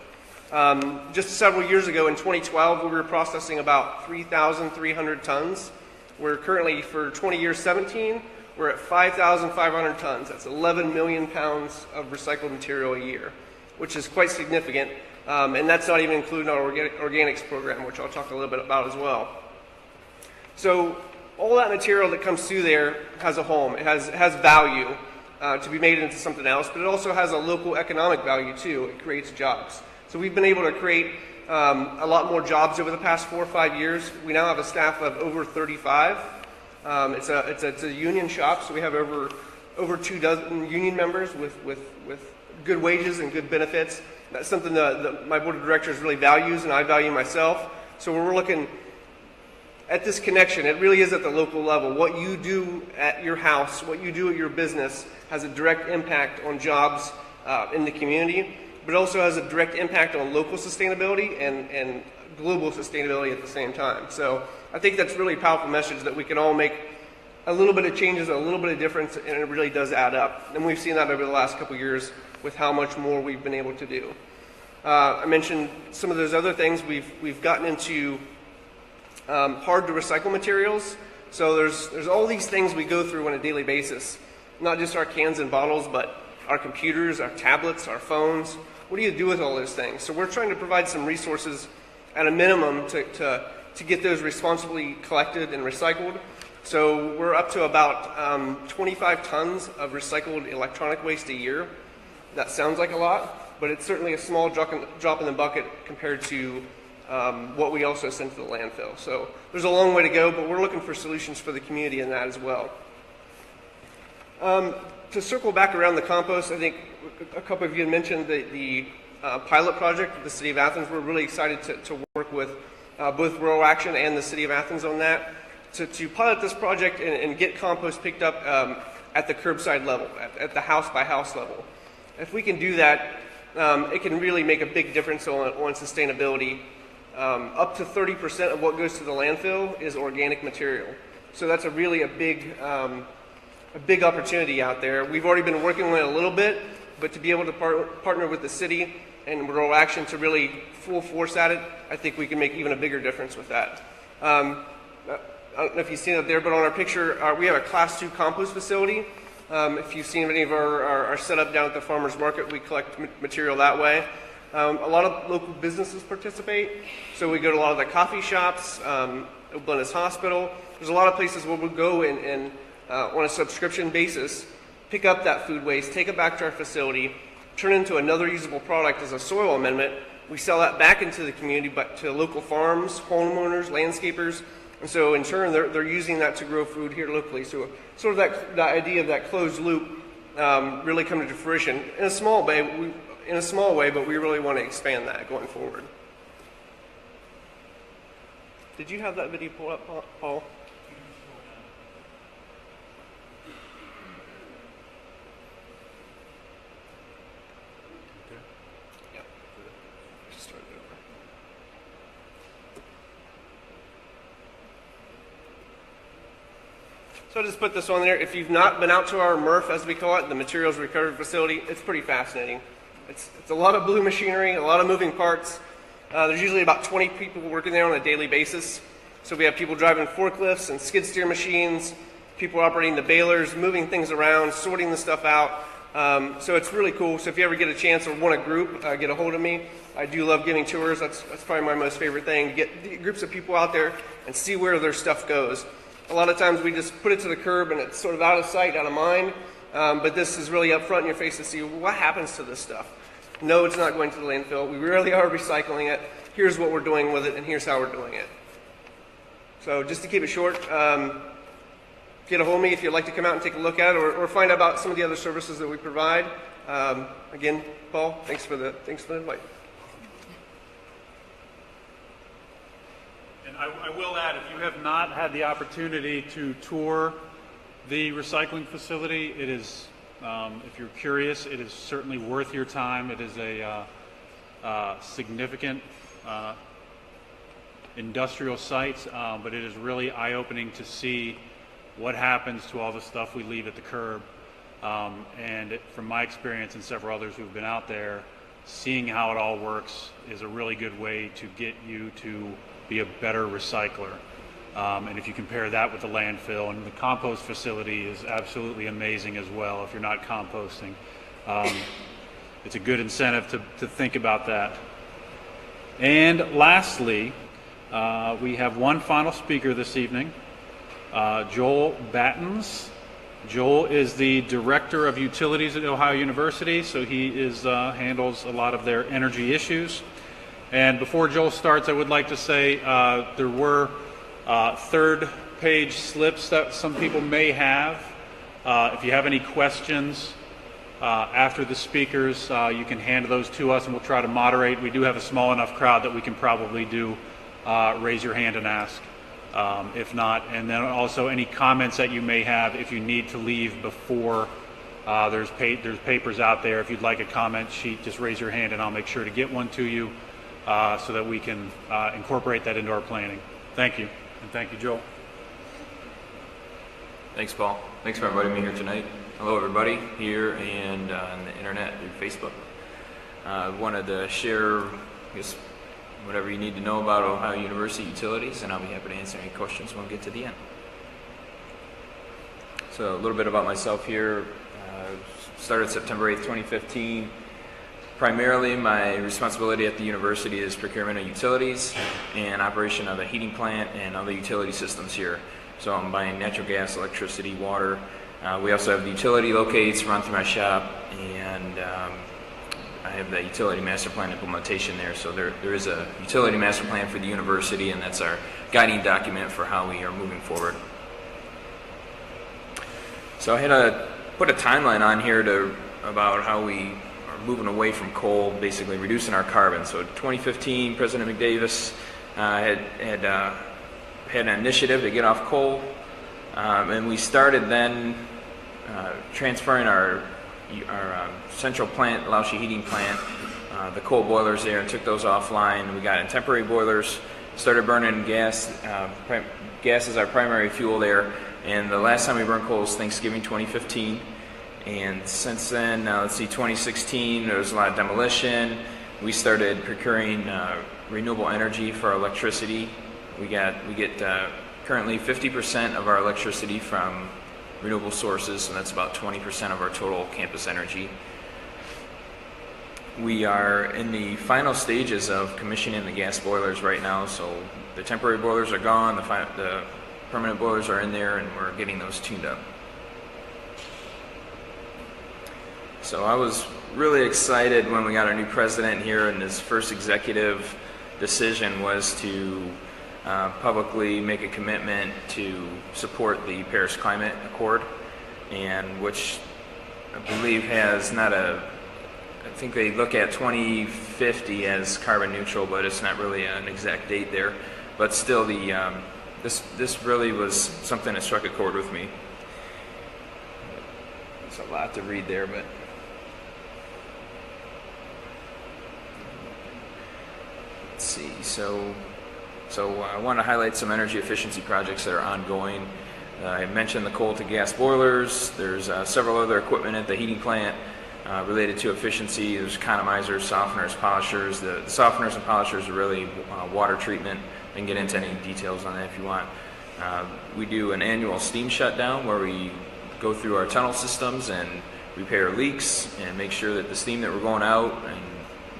Just several years ago in 2012, we were processing about 3,300 tons. We're currently, for 20 years 17, we're at 5,500 tons. That's 11 million pounds of recycled material a year, which is quite significant. And that's not even including our organics program, which I'll talk a little bit about as well. So all that material that comes through there has a home. It has value to be made into something else, but it also has a local economic value too. It creates jobs. So we've been able to create a lot more jobs over the past 4 or 5 years. We now have a staff of over 35. It's a union shop, so we have over 24 union members with good wages and good benefits. That's something that my board of directors really values, and I value myself. So we're looking at this connection. It really is at the local level. What you do at your house, what you do at your business, has a direct impact on jobs in the community, but also has a direct impact on local sustainability and global sustainability at the same time. So I think that's really a powerful message that we can all make a little bit of changes, a little bit of difference, and it really does add up. And we've seen that over the last couple of years with how much more we've been able to do. I mentioned some of those other things. We've gotten into hard to recycle materials. So there's all these things we go through on a daily basis, not just our cans and bottles, but our computers, our tablets, our phones. What do you do with all those things? So we're trying to provide some resources at a minimum to get those responsibly collected and recycled. So we're up to about 25 tons of recycled electronic waste a year. That sounds like a lot, but it's certainly a small drop in the bucket compared to what we also send to the landfill. So there's a long way to go, but we're looking for solutions for the community in that as well. To circle back around the compost, I think a couple of you had mentioned the pilot project with the City of Athens. We're really excited to work with both Rural Action and the City of Athens on that, to pilot this project and get compost picked up at the curbside level, at the house-by-house level. If we can do that, it can really make a big difference on sustainability. Up to 30% of what goes to the landfill is organic material. So that's a big opportunity out there. We've already been working on it a little bit, but to be able to partner with the city and Rural Action to really full force at it, I think we can make even a bigger difference with that. I don't know if you've seen it there, but on our picture, we have a Class 2 compost facility. If you've seen any of our setup down at the farmer's market, we collect material that way. A lot of local businesses participate, so we go to a lot of the coffee shops, Oakland's Hospital. There's a lot of places where we'll go and on a subscription basis, pick up that food waste, take it back to our facility, turn it into another usable product as a soil amendment. We sell that back into the community, but to local farms, homeowners, landscapers, and so in turn they're using that to grow food here locally. So sort of that idea of that closed loop really coming to fruition in a small way. in a small way, but we really want to expand that going forward. Did you have that video pulled up, Paul? Yeah. Just start it over. So I just put this on there. If you've not been out to our MRF, as we call it, the Materials Recovery Facility, it's pretty fascinating. It's a lot of blue machinery, a lot of moving parts. There's usually about 20 people working there on a daily basis. So we have people driving forklifts and skid steer machines, people operating the balers, moving things around, sorting the stuff out. So it's really cool. So if you ever get a chance or want a group, get a hold of me. I do love giving tours. That's probably my most favorite thing, to get groups of people out there and see where their stuff goes. A lot of times we just put it to the curb and it's sort of out of sight, out of mind. But this is really up front in your face to see what happens to this stuff. No, it's not going to the landfill. We really are recycling it. Here's what we're doing with it, and here's how we're doing it. So just to keep it short, get a hold of me if you'd like to come out and take a look at it, or find out about some of the other services that we provide. Again, Paul, thanks for the invite. And I will add, if you have not had the opportunity to tour the recycling facility, it is, if you're curious, it is certainly worth your time. It is a significant industrial site, but it is really eye-opening to see what happens to all the stuff we leave at the curb. From my experience and several others who've been out there, seeing how it all works is a really good way to get you to be a better recycler. And if you compare that with the landfill, and the compost facility is absolutely amazing as well if you're not composting. It's a good incentive to think about that. And lastly, we have one final speaker this evening, Joel Battens. Joel is the Director of Utilities at Ohio University, so he handles a lot of their energy issues. And before Joel starts, I would like to say there were third-page slips that some people may have. If you have any questions after the speakers, you can hand those to us and we'll try to moderate. We do have a small enough crowd that we can probably do raise your hand and ask. If not, and then also any comments that you may have if you need to leave before there's papers out there. If you'd like a comment sheet, just raise your hand and I'll make sure to get one to you so that we can incorporate that into our planning. Thank you, and thank you, Joel. Thanks, Paul. Thanks for inviting me here tonight. Hello, everybody here and on the internet through Facebook. I wanted to share just whatever you need to know about Ohio University utilities, and I'll be happy to answer any questions when we get to the end. So a little bit about myself here. Started September 8th, 2015. Primarily, my responsibility at the university is procurement of utilities and operation of a heating plant and other utility systems here. So I'm buying natural gas, electricity, water. We also have the utility locates run through my shop, and I have the utility master plan implementation there. So there is a utility master plan for the university, and that's our guiding document for how we are moving forward. So I had to put a timeline on here about how we are moving away from coal, basically reducing our carbon. So 2015, President McDavis had an initiative to get off coal, and we started then transferring our central plant, Laushi heating plant, the coal boilers there, and took those offline. We got in temporary boilers, started burning gas. Gas is our primary fuel there, and the last time we burned coal was Thanksgiving 2015. And since then, let's see, 2016, there was a lot of demolition. We started procuring renewable energy for our electricity. We get currently 50% of our electricity from renewable sources, and that's about 20% of our total campus energy. We are in the final stages of commissioning the gas boilers right now, so the temporary boilers are gone, the permanent boilers are in there, and we're getting those tuned up. So I was really excited when we got our new president here, and his first executive decision was to publicly make a commitment to support the Paris Climate Accord, and which I believe has not a I think they look at 2050 as carbon neutral, but it's not really an exact date there. But still, this really was something that struck a chord with me. It's a lot to read there, but let's see. So I want to highlight some energy efficiency projects that are ongoing. I mentioned the coal to gas boilers. There's several other equipment at the heating plant related to efficiency. There's economizers, softeners, polishers. The softeners and polishers are really water treatment. I can get into any details on that if you want. We do an annual steam shutdown where we go through our tunnel systems and repair leaks and make sure that the steam that we're going out and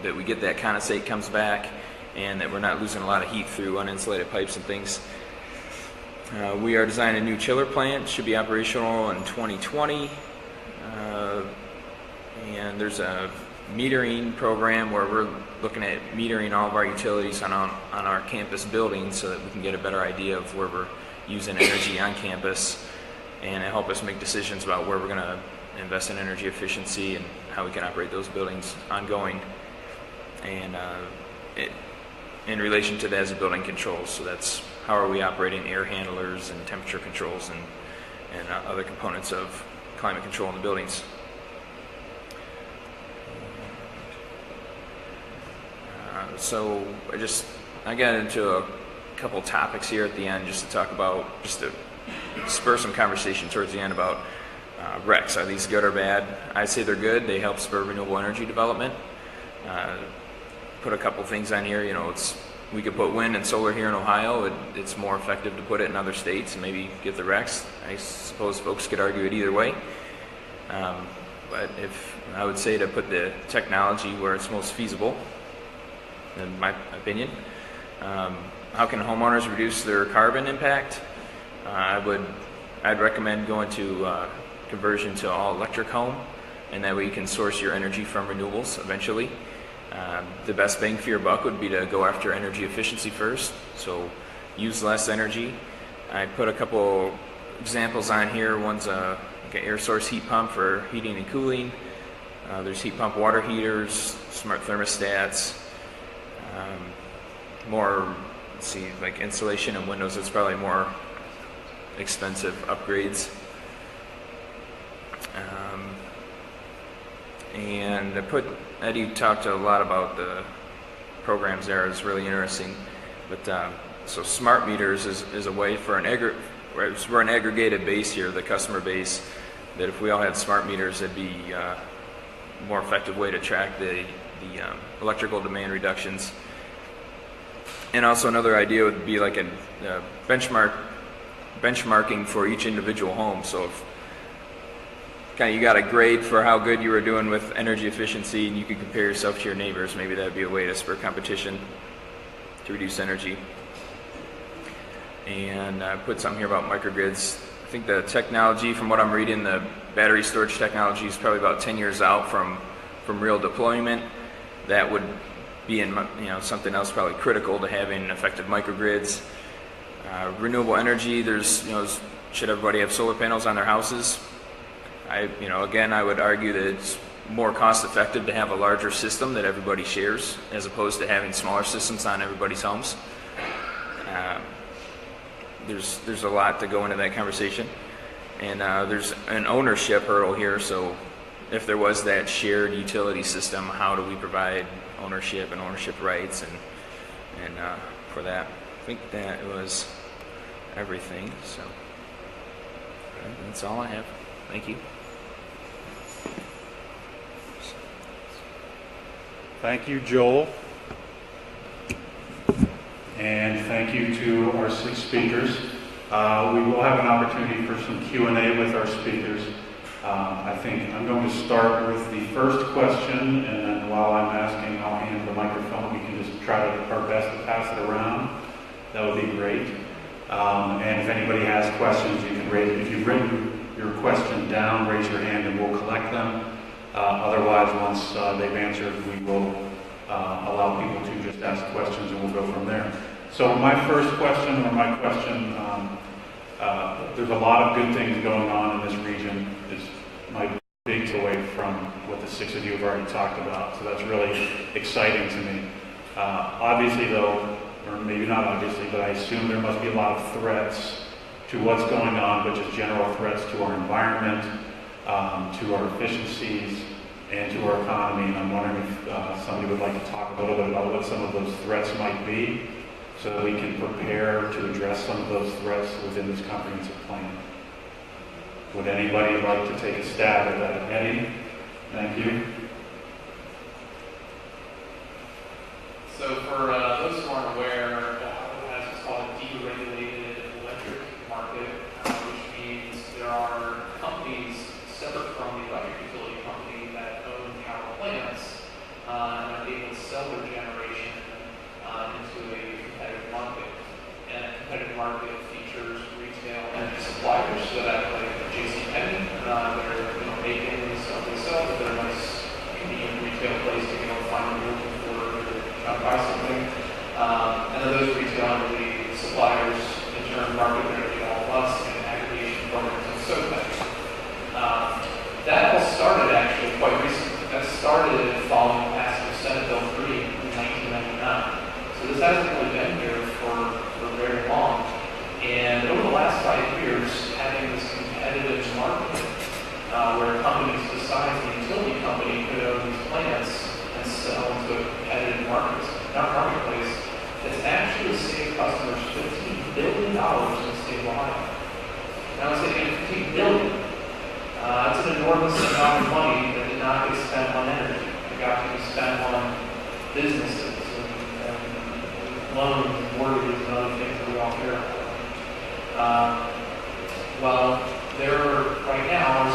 that we get that condensate comes back and that we're not losing a lot of heat through uninsulated pipes and things. We are designing a new chiller plant. It should be operational in 2020. And there's a metering program where we're looking at metering all of our utilities on our campus buildings so that we can get a better idea of where we're using energy on campus and help us make decisions about where we're going to invest in energy efficiency and how we can operate those buildings ongoing. And in relation to that is the building controls. So that's how are we operating air handlers and temperature controls and other components of climate control in the buildings. So I got into a couple topics here at the end just to spur some conversation towards the end about RECs. Are these good or bad? I say they're good. They help spur renewable energy development. Put a couple things on here. We could put wind and solar here in Ohio. It's more effective to put it in other states and maybe get the RECs. I suppose folks could argue it either way. But if I would say to put the technology where it's most feasible, in my opinion. How can homeowners reduce their carbon impact? I'd recommend going to conversion to all electric home, and that way you can source your energy from renewables eventually. The best bang for your buck would be to go after energy efficiency first, so use less energy. I put a couple examples on here. One's like an air source heat pump for heating and cooling. There's heat pump water heaters, smart thermostats. Like insulation and windows, it's probably more expensive upgrades. And Eddie talked a lot about the programs there. It's really interesting. But so smart meters is a way for we're an aggregated base here, the customer base, that if we all had smart meters, it'd be a more effective way to track the electrical demand reductions. And also another idea would be like a benchmarking for each individual home. So if you got a grade for how good you were doing with energy efficiency and you could compare yourself to your neighbors, maybe that would be a way to spur competition to reduce energy. And I put something here about microgrids. I think the technology, from what I'm reading, the battery storage technology is probably about 10 years out from real deployment. That would be in something else probably critical to having effective microgrids. Renewable energy, should everybody have solar panels on their houses? Again, I would argue that it's more cost effective to have a larger system that everybody shares as opposed to having smaller systems on everybody's homes. There's a lot to go into that conversation. And there's an ownership hurdle here, so if there was that shared utility system, how do we provide ownership and ownership rights and for that? I think that was everything, so that's all I have. Thank you. Thank you, Joel. And thank you to our 6 speakers. We will have an opportunity for some Q&A with our speakers. I think I'm going to start with the first question, and then while I'm asking, I'll hand the microphone. We can just try our best to pass it around. That would be great. And if anybody has questions, you can raise it. If you've written your question down, raise your hand and we'll collect them. Otherwise, once they've answered, we will allow people to just ask questions and we'll go from there. So my question, there's a lot of good things going on in this region, is my big away from what the 6 of you have already talked about. So that's really exciting to me. Obviously though, or maybe not obviously, but I assume there must be a lot of threats to what's going on, but just general threats to our environment, to our efficiencies, and to our economy. And I'm wondering if somebody would like to talk a little bit about what some of those threats might be, so that we can prepare to address some of those threats within this comprehensive plan. Would anybody like to take a stab at that? Eddie? Thank you. So for those who aren't aware, Ohio has what's called a deregulated electric market, which means there are companies separate from the electric utility company that own power plants and are able to sell their generation into a competitive market. And a competitive market features retail energy suppliers, so that like JCPenney, they're making and sell, but they're a nice convenient retail place to go find a local for trying to buy something. And then those retail energy suppliers in turn market energy to all of us and aggregation programs and so forth. That all started actually quite recently. That started following the passing of Senate Bill 3 in 1999. So this hasn't really been here for very long. And over the last 5 years, having this competitive market where companies besides the utility company could own these plants and sell into a competitive marketplace, has actually saved customers $15 billion in the state of Ohio. Now I'm saying $15 billion. It's an enormous amount of money that did not get spent on energy. It got to be spent on businesses and loans and mortgages and other things that we all care about. Well, right now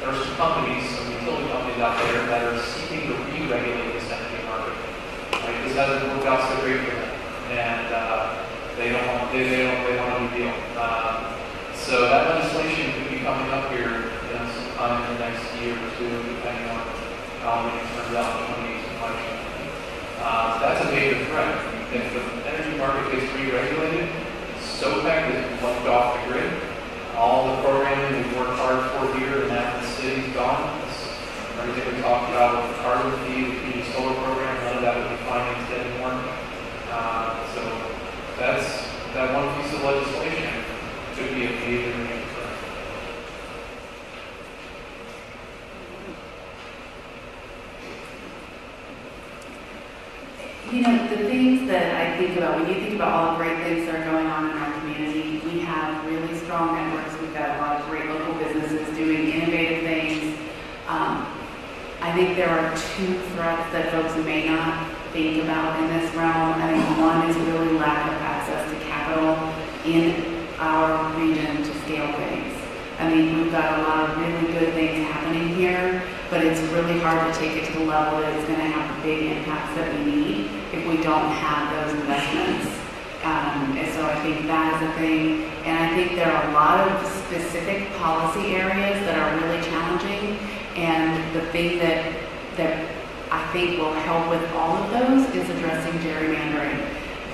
there are some companies, some utility companies out there that are seeking to re-regulate this energy market. Right? This hasn't worked out so great for them, and they don't want a new deal. So that legislation could be coming up here sometime in the next year or two, depending on how it turns out in 2018 election. That's a major threat. If the energy market gets re-regulated, SOPEC is left off the grid. All the programming we've worked hard for here in Athens City is gone. Everything we talked about with the carbon fee, the community solar program, none of that would be financed anymore. So that one piece of legislation could be a major threat. The things that I think about, when you think about all the great things that are going on in our community, we have really strong networks. We've got a lot of great local businesses doing innovative things. I think there are 2 threats that folks may not think about in this realm. I think one is really lack of access to capital in our region to scale things. I mean, we've got a lot of really good things happening here, but it's really hard to take it to the level that it's going to have the big impacts that we need if we don't have those investments. And so I think that is a thing. And I think there are a lot of specific policy areas that are really challenging. And the thing that I think will help with all of those is addressing gerrymandering.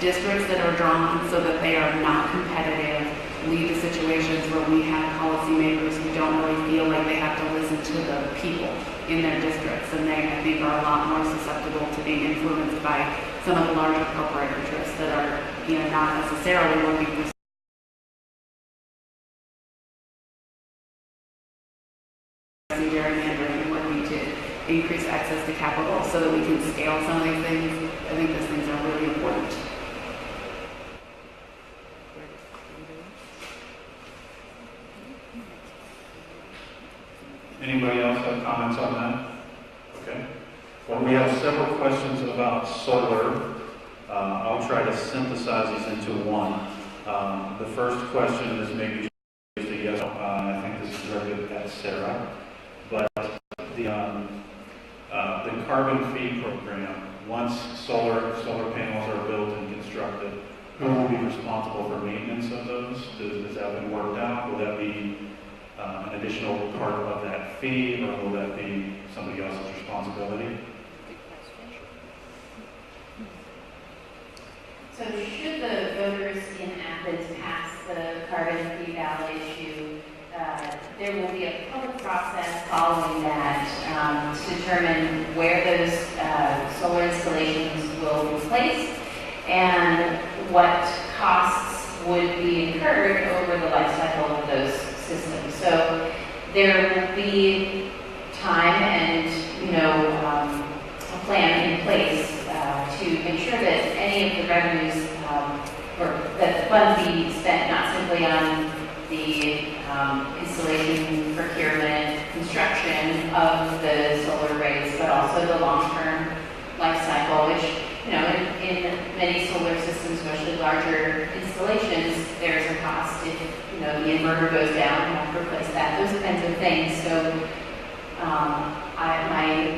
Districts that are drawn so that they are not competitive lead to situations where we have policymakers who don't really feel like they have to listen to the people in their districts, and they, I think, are a lot more susceptible to being influenced by some of the larger corporate interests that are, not necessarily looking for gerrymandering and working to increase access to capital so that we can scale some of these things. I think those things are really important. Anybody else have comments on that? Okay. Well, we have several questions about solar. I'll try to synthesize these into one. The first question is maybe just a yes. I think this is directed at Sarah. But the carbon fee program, once solar panels are built and constructed, who will be responsible for maintenance of those? Has that been worked out? Will that be an additional part of that fee, or will that be somebody else's responsibility? So should the voters in Athens pass the carbon fee ballot issue, there will be a public process following that to determine where those solar installations will be placed and what costs would be incurred over the life cycle of those systems. So there will be time and, a plan in place to make sure that any of the revenues or that the funds be spent not simply on the installation, procurement, construction of the solar arrays, but also the long-term life cycle, which, in many solar systems, especially larger installations, there's a cost if, the inverter goes down, you have to replace that, those kinds of things. So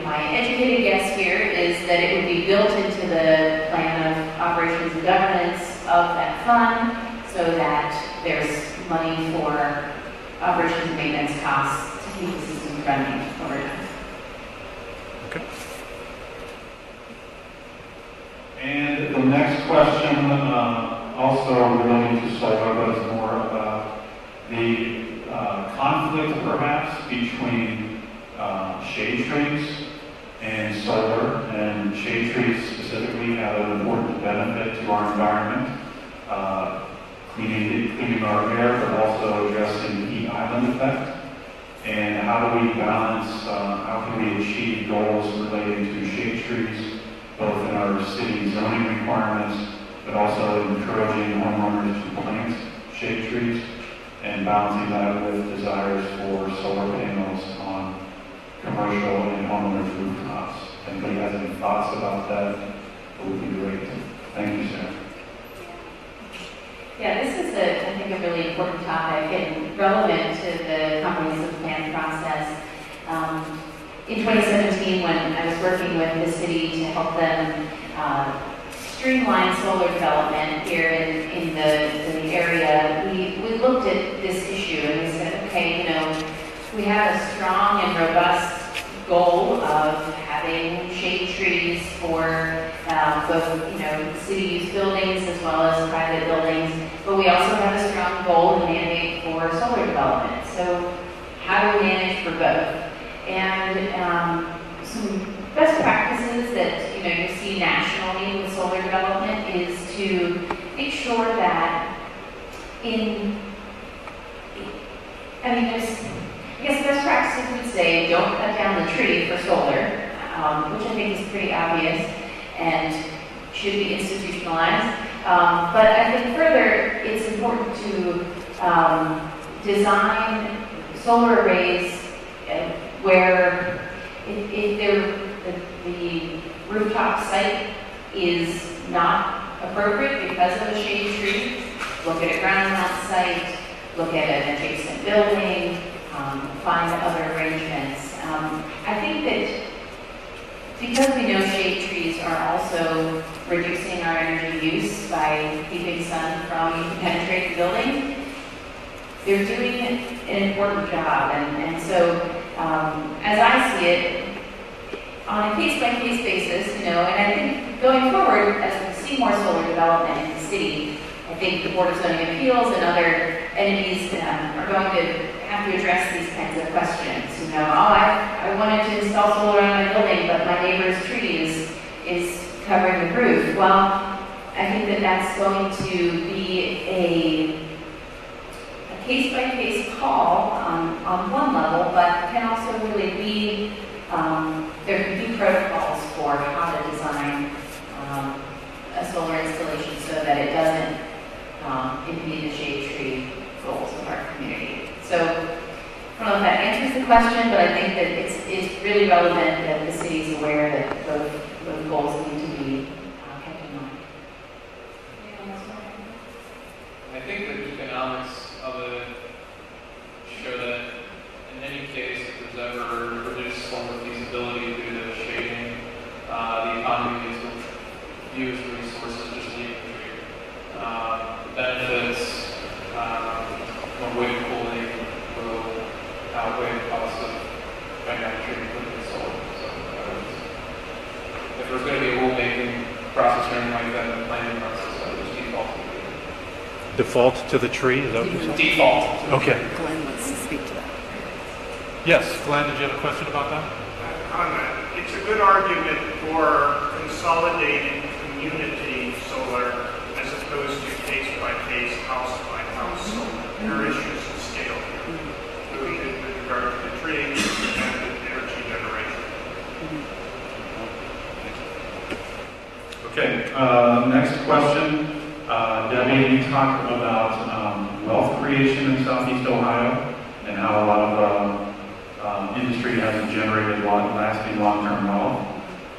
my educated guess here is that it would be built into the plan of operations and governance of that fund so that there's money for operations and maintenance costs to keep the system running over time. Okay. And the next question, also related to solar, but is more about the conflict perhaps between shade trees and solar, and shade trees specifically have an important benefit to our environment, cleaning our air, but also addressing the heat island effect. And how do we balance, how can we achieve goals relating to shade trees, both in our city zoning requirements, but also encouraging homeowners to plant shade trees, and balancing that with desires for solar panels on commercial and homeowners' rooftops. Anybody has any thoughts about that? It would be great. Thank you, Sarah. Yeah, this is, I think, a really important topic and relevant to the comprehensive plan process. In 2017, when I was working with the city to help them streamline solar development here in the area, we looked at this issue and we said, okay, we have a strong and robust goal of having shade trees for both, city-use buildings as well as private buildings, but we also have a strong goal and mandate for solar development. So how do we manage for both? And some best practices that you see nationally with solar development is to make sure that I guess best practices would say don't cut down the tree for solar, which I think is pretty obvious and should be institutionalized. But I think further, it's important to design solar arrays where if the rooftop site is not appropriate because of a shade tree, look at a ground mount site, look at an adjacent building, find other arrangements. I think that because we know shade trees are also reducing our energy use by keeping sun from penetrating the building, they're doing an important job. And so as I see it, on a case-by-case basis, and I think going forward, as we see more solar development in the city, I think the Board of Zoning Appeals and other entities are going to have to address these kinds of questions. I wanted to install solar on my building, but my neighbor's tree is covering the roof. Well, I think that that's going to be a case-by-case call on one level, but can also really be, there can be protocols for how to design a solar installation so that it doesn't impede the shade tree goals of our community. So I don't know if that answers the question, but I think that it's really relevant that the city is aware that those goals need to be kept in mind. I think the economics of it show that in any case, if there's ever reduced solar feasibility due to shading, the economy needs to use resources just leave the tree. Benefits, more wind cooling will outweigh the cost of cutting down tree and putting in solar. So if there's going to be a rulemaking process or anything like that in the planning process, I would just default to it. Default to the tree, is that what you said? Default. Okay. Glenn wants to speak to that. Yes, Glenn, did you have a question about that? On that, it's a good argument for consolidating community solar as opposed to case by case, house by house solar. There are issues of scale here with regard to the trees and the energy generation. Okay, next question. Debbie, you talked about wealth creation in Southeast Ohio and how a lot of industry hasn't generated lasting long-term wealth.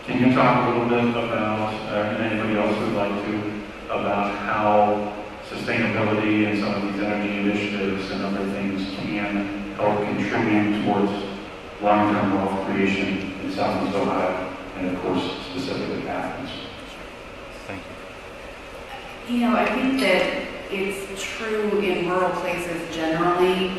Can you talk a little bit about, and anybody else would like to, about how sustainability and some of these energy initiatives and other things can help contribute towards long-term wealth creation in Southeast Ohio and, of course, specifically Athens? Thank you. You know, I think that it's true in rural places generally.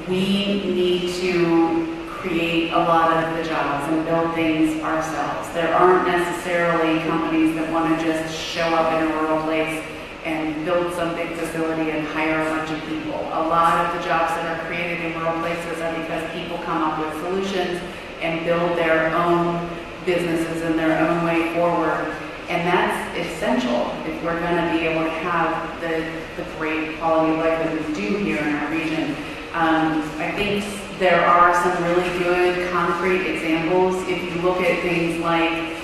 We need to create a lot of the jobs and build things ourselves. There aren't necessarily companies that want to just show up in a rural place and build some big facility and hire a bunch of people. A lot of the jobs that are created in rural places are because people come up with solutions and build their own businesses in their own way forward. And that's essential if we're going to be able to have the great quality of life that we do here in our region. I think there are some really good concrete examples. If you look at things like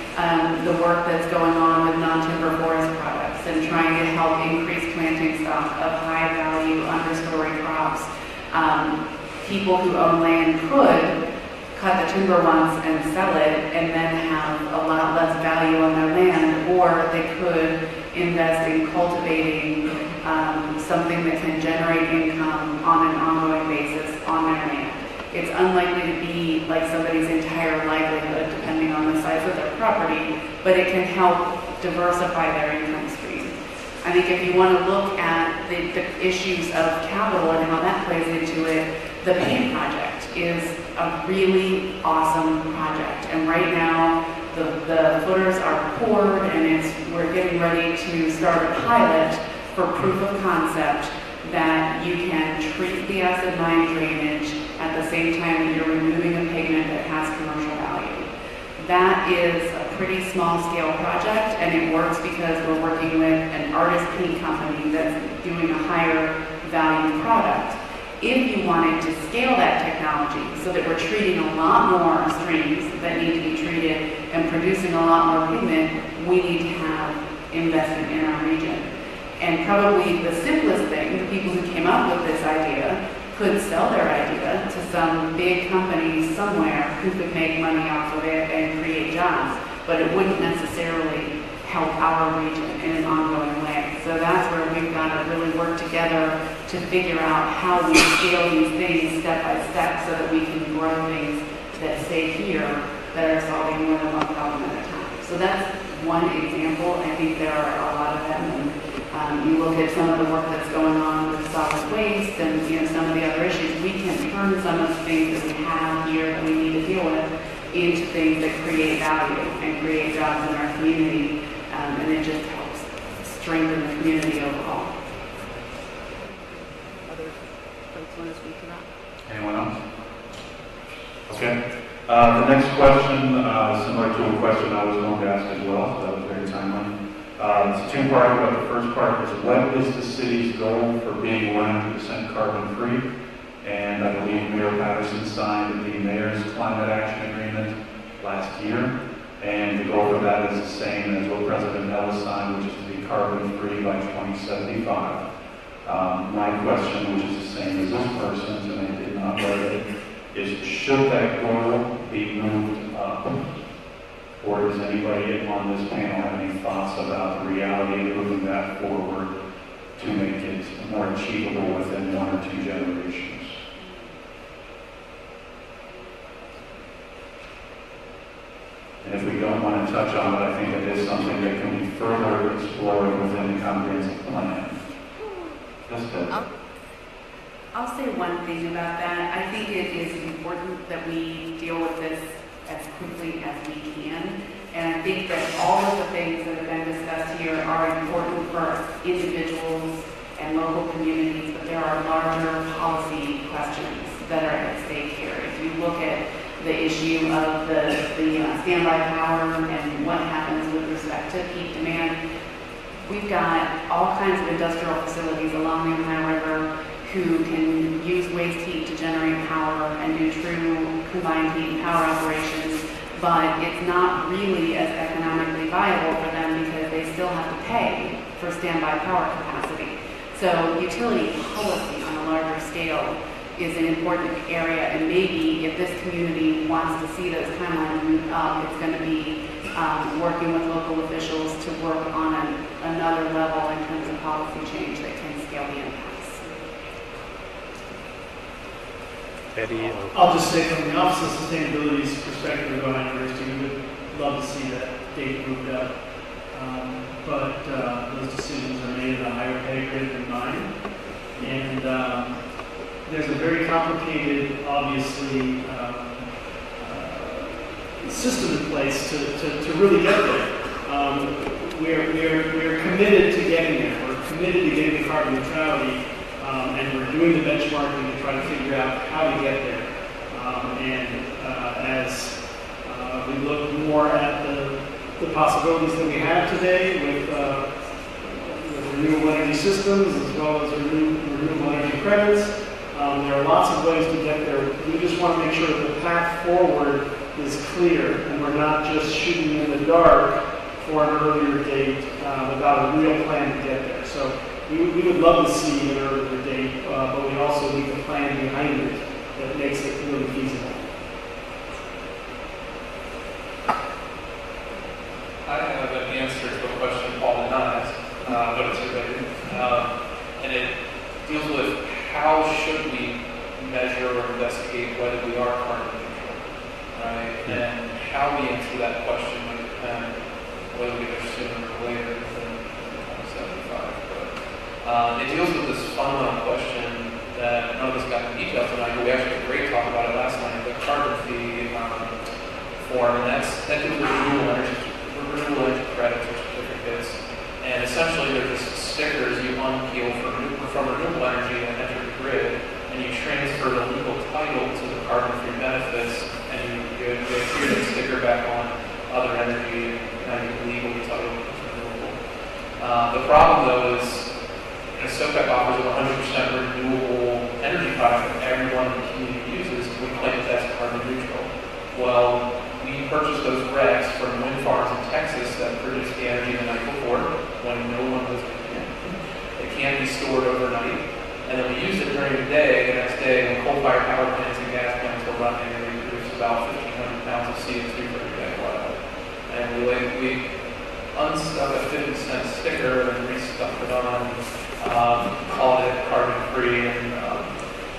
the work that's going on with non-timber forest products and trying to help increase planting stock of high-value understory crops, people who own land could cut the timber once and sell it and then have a lot less value on their land, or they could invest in cultivating something that can generate income on an ongoing basis on their land. It's unlikely to be like somebody's entire livelihood depending on the size of their property, but it can help diversify their income stream. I think if you want to look at the issues of capital and how that plays into it, the paint project is a really awesome project. And right now, the footers are poured and we're getting ready to start a pilot for proof of concept that you can treat the acid mine drainage at the same time that you're removing a pigment that has commercial value. That is a pretty small scale project, and it works because we're working with an artist paint company that's doing a higher value product. If you wanted to scale that technology so that we're treating a lot more streams that need to be treated and producing a lot more pigment, we need to have investment in our region. And probably the simplest thing, the people who came up with this idea could sell their idea to some big company somewhere who could make money off of it and create jobs, but it wouldn't necessarily help our region in an ongoing way. So that's where we've got to really work together to figure out how we scale these things step by step so that we can grow things that stay here that are solving more than one problem at a time. So that's one example. I think there are a lot of them. And you look at some of the work that's going on with solid waste and some of the other issues, we can turn some of the things that we have here that we need to deal with into things that create value and create jobs in our community, and it just helps strengthen the community overall. Other folks want to speak to that? Anyone else? Okay. The next question, similar to a question I was going to ask as well, so that was very timely. It's a two-part, but the first part is, what is the city's goal for being 100% carbon-free? And I believe Mayor Patterson signed the Mayor's Climate Action Agreement last year, and the goal for that is the same as what President Ellis signed, which is to be carbon-free by 2075. My question, which is the same as this person's, and I did not write it, is should that goal be moved up? Or does anybody on this panel have any thoughts about the reality of moving that forward to make it more achievable within 1 or 2 generations? And if we don't want to touch on it, I think it is something that can be further explored within the comprehensive plan. I'll say one thing about that. I think it is important that we deal with this as quickly as we can. And I think that all of the things that have been discussed here are important for individuals and local communities, but there are larger policy questions that are at stake here. If you look at the issue of the standby power and what happens with respect to peak demand. We've got all kinds of industrial facilities along the Ohio River who can use waste heat to generate power and do true combined heat and power operations, but it's not really as economically viable for them because they still have to pay for standby power capacity. So utility policy on a larger scale is an important area, and maybe if this community wants to see those timelines move up, it's going to be working with local officials to work on another level in terms of policy change that can scale the impacts. Eddie? I'll just say from the Office of Sustainability's perspective of Ohio University, we would love to see that date moved up. But those decisions are made at a higher pay grade than mine. And there's a very complicated, obviously, system in place to really get there. We're committed to getting there. We're committed to getting to carbon neutrality, and we're doing the benchmarking to try to figure out how to get there. As we look more at the possibilities that we have today with renewable energy systems as well as renewable energy credits, there are lots of ways to get there. We just want to make sure that the path forward is clear and we're not just shooting in the dark for an earlier date without a real plan to get there. So we would love to see an earlier date, but we also need a plan behind it that makes it really feasible. I have an answer to a question Paul did not ask, but it's related. And it deals with how should we measure or investigate whether we are carbon neutral, right? And how we answer that question would depend whether we are sooner or later than 2075. But it deals with this fundamental question that none of us got into detail tonight, but we actually had a great talk about it last night, the carbon fee form, and that deals with renewable energy credits or certificates. And essentially they're just stickers you unpeel from renewable energy and enter the grid, and you transfer the legal title to the carbon-free benefits, and you adhere the sticker back on other energy, and you legally title it as renewable. The problem though is, SOPEC offers a 100% renewable energy product that everyone in the community uses. We claim that's carbon neutral. Well, we purchased those RECs from wind farms in Texas that produce the energy the night before when no one was in. It can't be stored overnight. And then we use it during the day, the next day when coal-fired power plants and gas plants were running, and we produced about 1,500 pounds of CO2 per megawatt hour. And we unstuck a 50-cent sticker and restuffed it on, called it carbon-free. And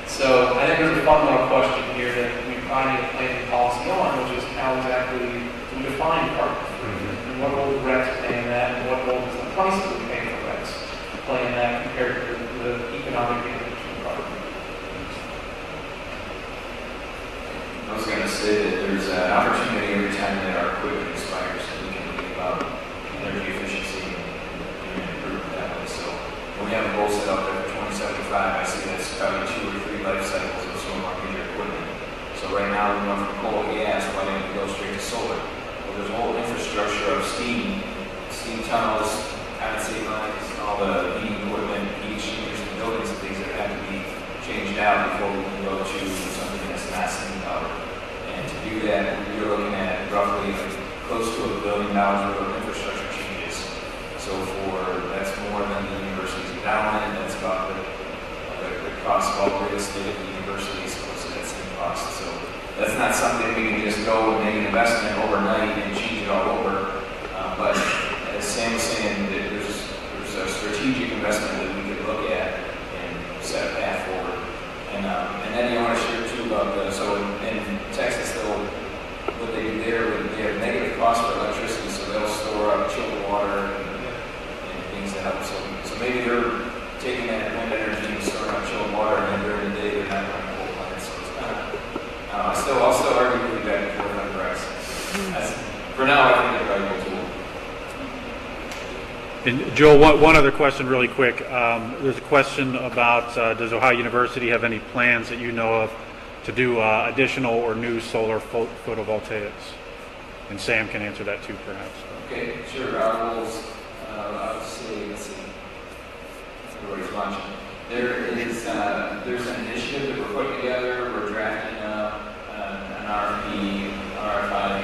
so I think there's a fundamental question here that we probably need to plan the policy on, which is how exactly do we define carbon-free? And what role do RECs play in that, and what role does the price that we pay for RECs play in that compared to the economic advantage of carbon? I was going to say that there's an opportunity every time that our equipment expires that we can think about energy efficiency and improve that way. So when we have a goal set up there for 2075, I see that's probably 2 or 3 life cycles of some of our major equipment. So right now we went from coal to gas, why didn't we go straight to solar? Well, there's a whole infrastructure of steam tunnels, condensate lines, all the heating equipment, heat exchangers, and buildings and things that have to be changed out before we can go to something that's not steam powered. And to do that, we're looking at roughly close to $1 billion worth of infrastructure changes. So that's more than the university's endowment, that's about the cost of all real estate at the university is close to that same cost. So that's not something we can just go and make an investment overnight and change it all over. But as Sam was saying, there's a strategic investment that we could look at and set a path forward. And then I want to share too about so in Texas, what they do there, they have negative cost for electricity, so they'll store up chilled water and things that help. So maybe they're taking that wind energy and storing up chilled water, and then during the day they're not running coal plants. So it's kind of, I'll still argue with you back and forth on the rest. For now, I think they're a valuable tool. And Joel, one other question really quick. There's a question about does Ohio University have any plans that you know of to do additional or new solar photovoltaics. And Sam can answer that too, perhaps. Okay, sure. Our goals, I'll say, let's see, everybody's watching. There's an initiative that we're putting together. We're drafting an RFP, RFI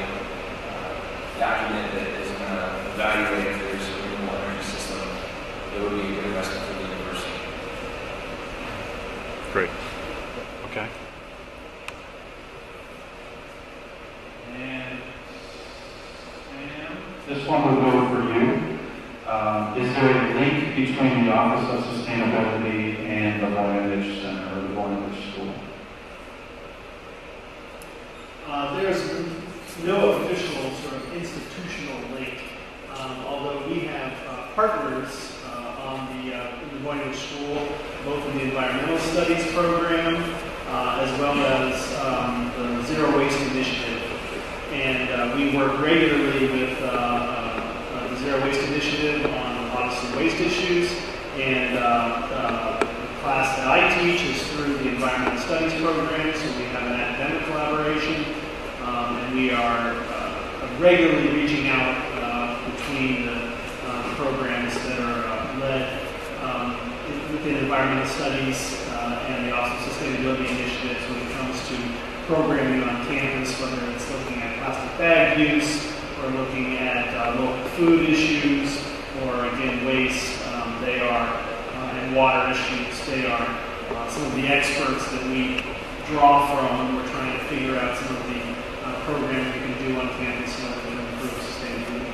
document that is going to evaluate if there's a renewable energy system that would be a good investment for the university. Great. Okay. And Sam, this one will go for you. Is there a link between the Office of Sustainability and the Voynich Center or the Voynich School? There's no official sort of institutional link, although we have partners in the Voynich School, both in the Environmental Studies program as well as the Zero Waste Initiative. And we work regularly with the Zero Waste Initiative on a lot of some waste issues. And the class that I teach is through the Environmental Studies program, so we have an academic collaboration. And we are regularly reaching out between the programs that are led within environmental studies and the Office of Sustainability initiatives when it comes to programming on campus, whether it's looking at plastic bag use or looking at local food issues or, again, waste. They are, and water issues, they are some of the experts that we draw from when we're trying to figure out some of the programs we can do on campus in order to improve sustainability.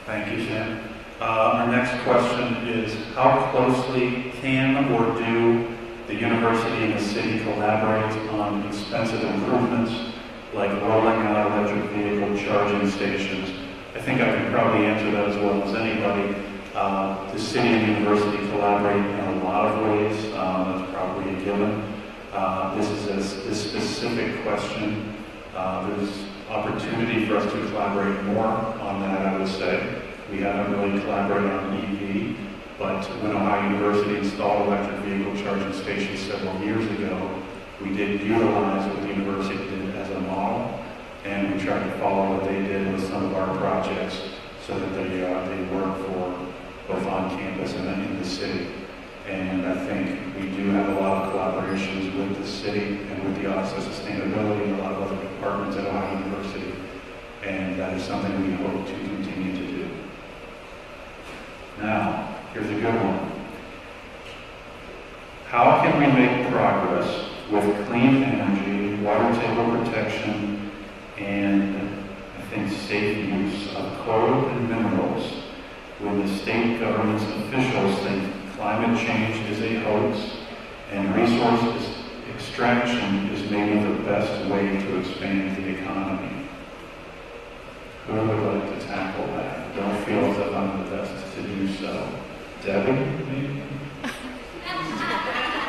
Thank you, Sam. Our next question is, how closely can or do the university and the city collaborate on expensive improvements like rolling out electric vehicle charging stations? I think I can probably answer that as well as anybody. The city and the university collaborate in a lot of ways. That's probably a given. This is a specific question. There's opportunity for us to collaborate more on that, I would say. We haven't really collaborated on EV, but when Ohio University installed electric vehicle charging stations several years ago, we did utilize what the university did as a model, and we tried to follow what they did with some of our projects so that they work for both on campus and in the city. And I think we do have a lot of collaborations with the city and with the Office of Sustainability and a lot of other departments at Ohio University. And that is something we hope to continue to do. Now, here's a good one. How can we make progress with clean energy, water table protection, and I think safe use of coal and minerals when the state government's officials think climate change is a hoax and resource extraction is maybe the best way to expand the economy? Who would like to tackle that? Don't feel as if I'm the best to do so. Debbie, maybe? I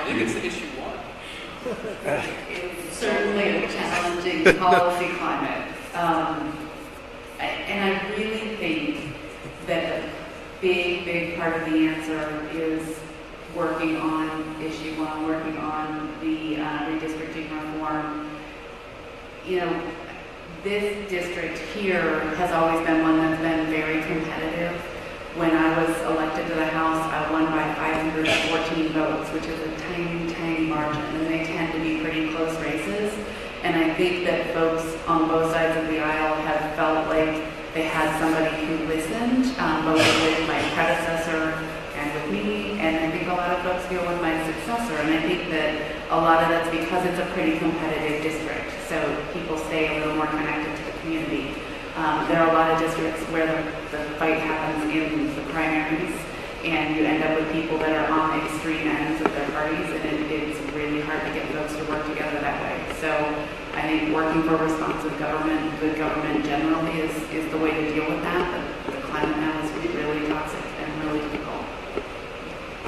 think it's the issue one. It's certainly a challenging policy climate. And I really think that a big part of the answer is working on issue one, working on the redistricting reform. You know, this district here has always been one that's been very competitive. When I was elected to the House, I won by 514 votes, which is a tiny margin, and they tend to be pretty close races. And I think that folks on both sides of the aisle have felt like they had somebody who listened, both with my predecessor and with me, and I think a lot of folks feel with my successor. And I think that a lot of that's because it's a pretty competitive district, so people stay a little more connected to the community. There are a lot of districts where the fight happens in the primaries, and you end up with people that are on the extreme ends of their parties, and it's really hard to get folks to work together that way. So I think working for responsive government, good government generally is the way to deal with that, but the climate now is really toxic and really difficult.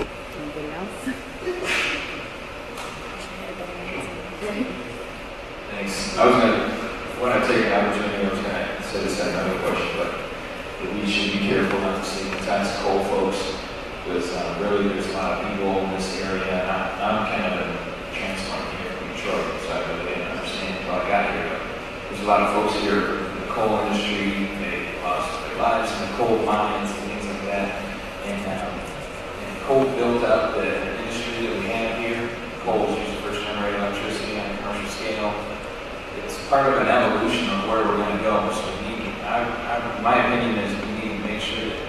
Anything else? Thanks. When I take an opportunity, I was going to say this at another question, but we should be careful not to stigmatize coal folks. Because really, there's a lot of people in this area, and I'm kind of a transplant here from Detroit, so I really didn't understand until I got here. There's a lot of folks here in the coal industry. They lost their lives in the coal mines and things like that. And coal built up the industry that we have here. Coal is used for first-generation electricity on a commercial scale. It's part of an evolution of where we're going to go. So we need, my opinion is we need to make sure that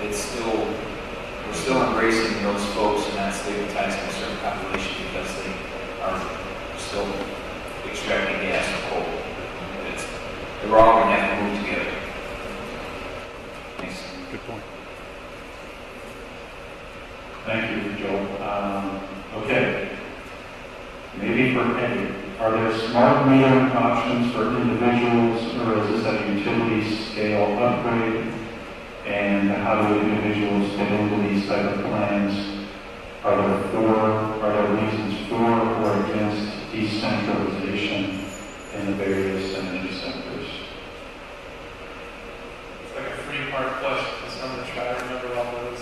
we're still embracing those folks and not stigmatizing a certain population because they are still extracting gas from coal. We're all going to have to move together. Thanks. Good point. Thank you, Joel. Okay. Maybe for Eddie, are there smart metering options for individuals, or is this a utility scale upgrade? And how do individuals fit into these type of plans? Are there reasons for or against decentralization in the various energy sectors? It's like a three-part question, so I'm going to try to remember all those.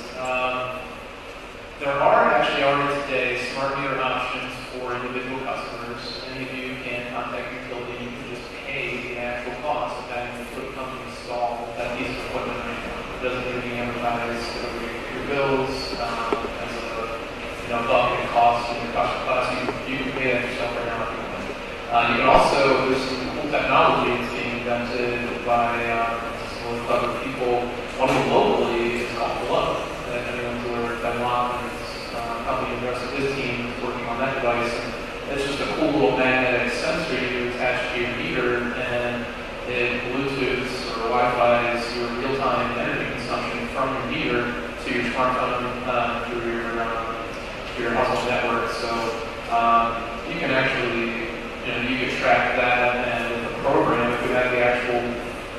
There are actually already today smart meter options for individual customers. Any of you can contact your utility. You can just pay the actual cost of having the utility company install that piece of equipment. It doesn't need to be amortized over your bills as a bucket cost in your cost of class. You can pay that yourself right now if you want. You can also, there's some cool technology that's being invented by some really clever people. One of them locally is called Phillips. That anyone's aware of Benoit and his company and the rest of his team is working on that device. And it's just a cool little magnetic sensor you attach to your meter, and it Bluetooth or Wi-Fi is your real-time energy consumption from your meter to your smartphone through your household network. So you can actually, you can track that, and with the program, if we have the actual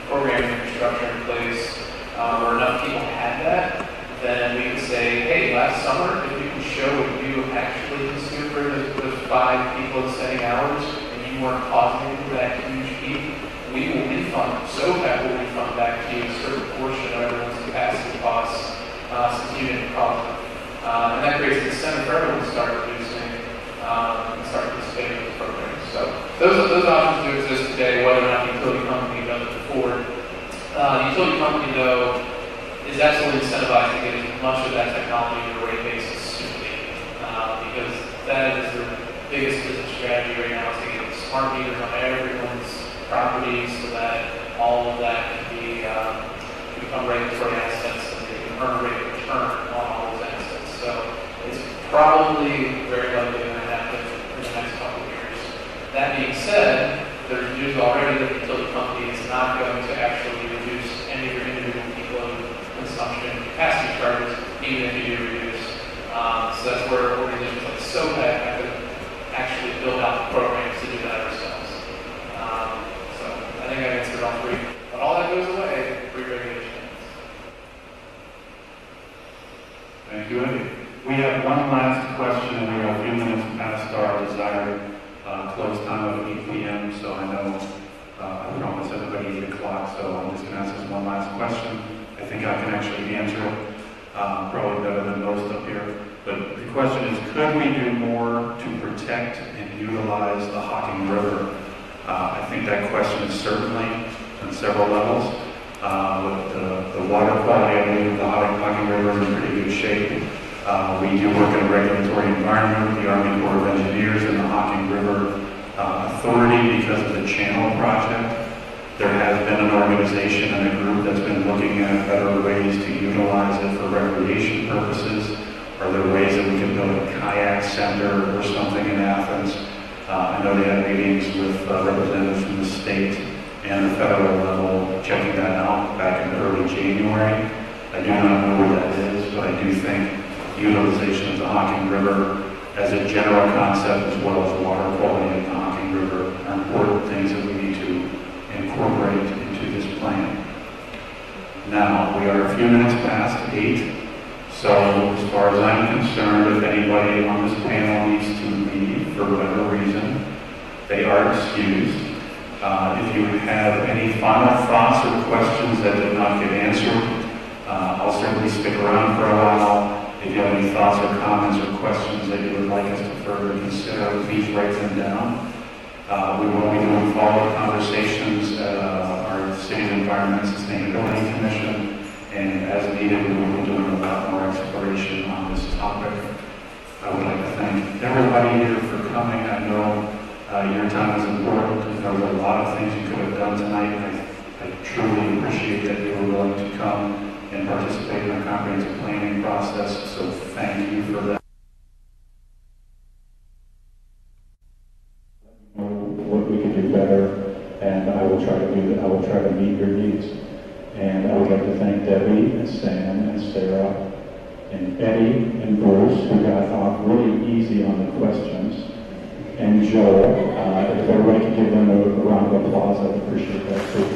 programming infrastructure in place, where enough people had that, then we can say, hey, last summer, if you can show what you actually consumed for those 5 people setting hours, and you weren't causing that huge peak, we will refund, SOPAC will refund back to you a certain portion of everyone's capacity costs since you didn't cause them. And that creates an incentive for everyone to start reducing and start participating in the program. So those options do exist today, whether or not the utility company does it before. The utility company, though, is absolutely incentivized to get as much of that technology in a rate base as soon because that is their biggest business strategy right now, is to get smart meters on everyone's property so that all of that can become regulatory assets and they can earn rate of return on all those assets. So it's probably very likely going to happen in the next couple of years. That being said, there's news already that the utility company is not going to actually reduce any of your individual people consumption capacity charges, even if you do reduce. So that's where organizations like SOPAC have to actually build out the programs to do that ourselves. So I think I answered all 3. But all that goes away, re-regulation. Thank you, Eddie. We have one last question, and we are a few minutes past our desired close time of 8 p.m., so I know I promised everybody 8 o'clock, so I'm just going to ask this one last question. I think I can actually answer it probably better than most up here. But the question is, could we do more to protect and utilize the Hocking River? I think that question is certainly on several levels. With the water quality, I believe the Hocking River is in pretty good shape. We do work in a regulatory environment with the Army Corps of Engineers and the Hocking River Authority because of the channel project. There has been an organization and a group that's been looking at better ways to utilize it for recreation purposes. Are there ways that we can build a kayak center or something in Athens? I know they had meetings with representatives from the state and the federal level checking that out back in early January. I do not know where that is, but I do think utilization of the Hocking River as a general concept, as well as water quality in the Hocking River, are important things that we need to incorporate into this plan. Now, we are a few minutes past 8, so as far as I'm concerned, if anybody on this panel needs to leave for whatever reason, they are excused. If you have any final thoughts or questions that did not get answered, I'll certainly stick around for a while. If you have any thoughts or comments or questions that you would like us to further consider, please write them down. We will be doing follow-up conversations at our City's Environment and Sustainability Commission, and as needed, we will be doing a lot more exploration on this topic. I would like to thank everybody here for coming. I know your time is important. There were a lot of things you could have done tonight. I truly appreciate that you were willing to come and participate in the comprehensive planning process, so thank you for that. What we can do better, and I will try to do that. I will try to meet your needs. And I would like to thank Debbie and Sam and Sarah and Eddie and Bruce, who got off really easy on the questions, and Joel. If everybody could give them a round of applause, I'd appreciate that too.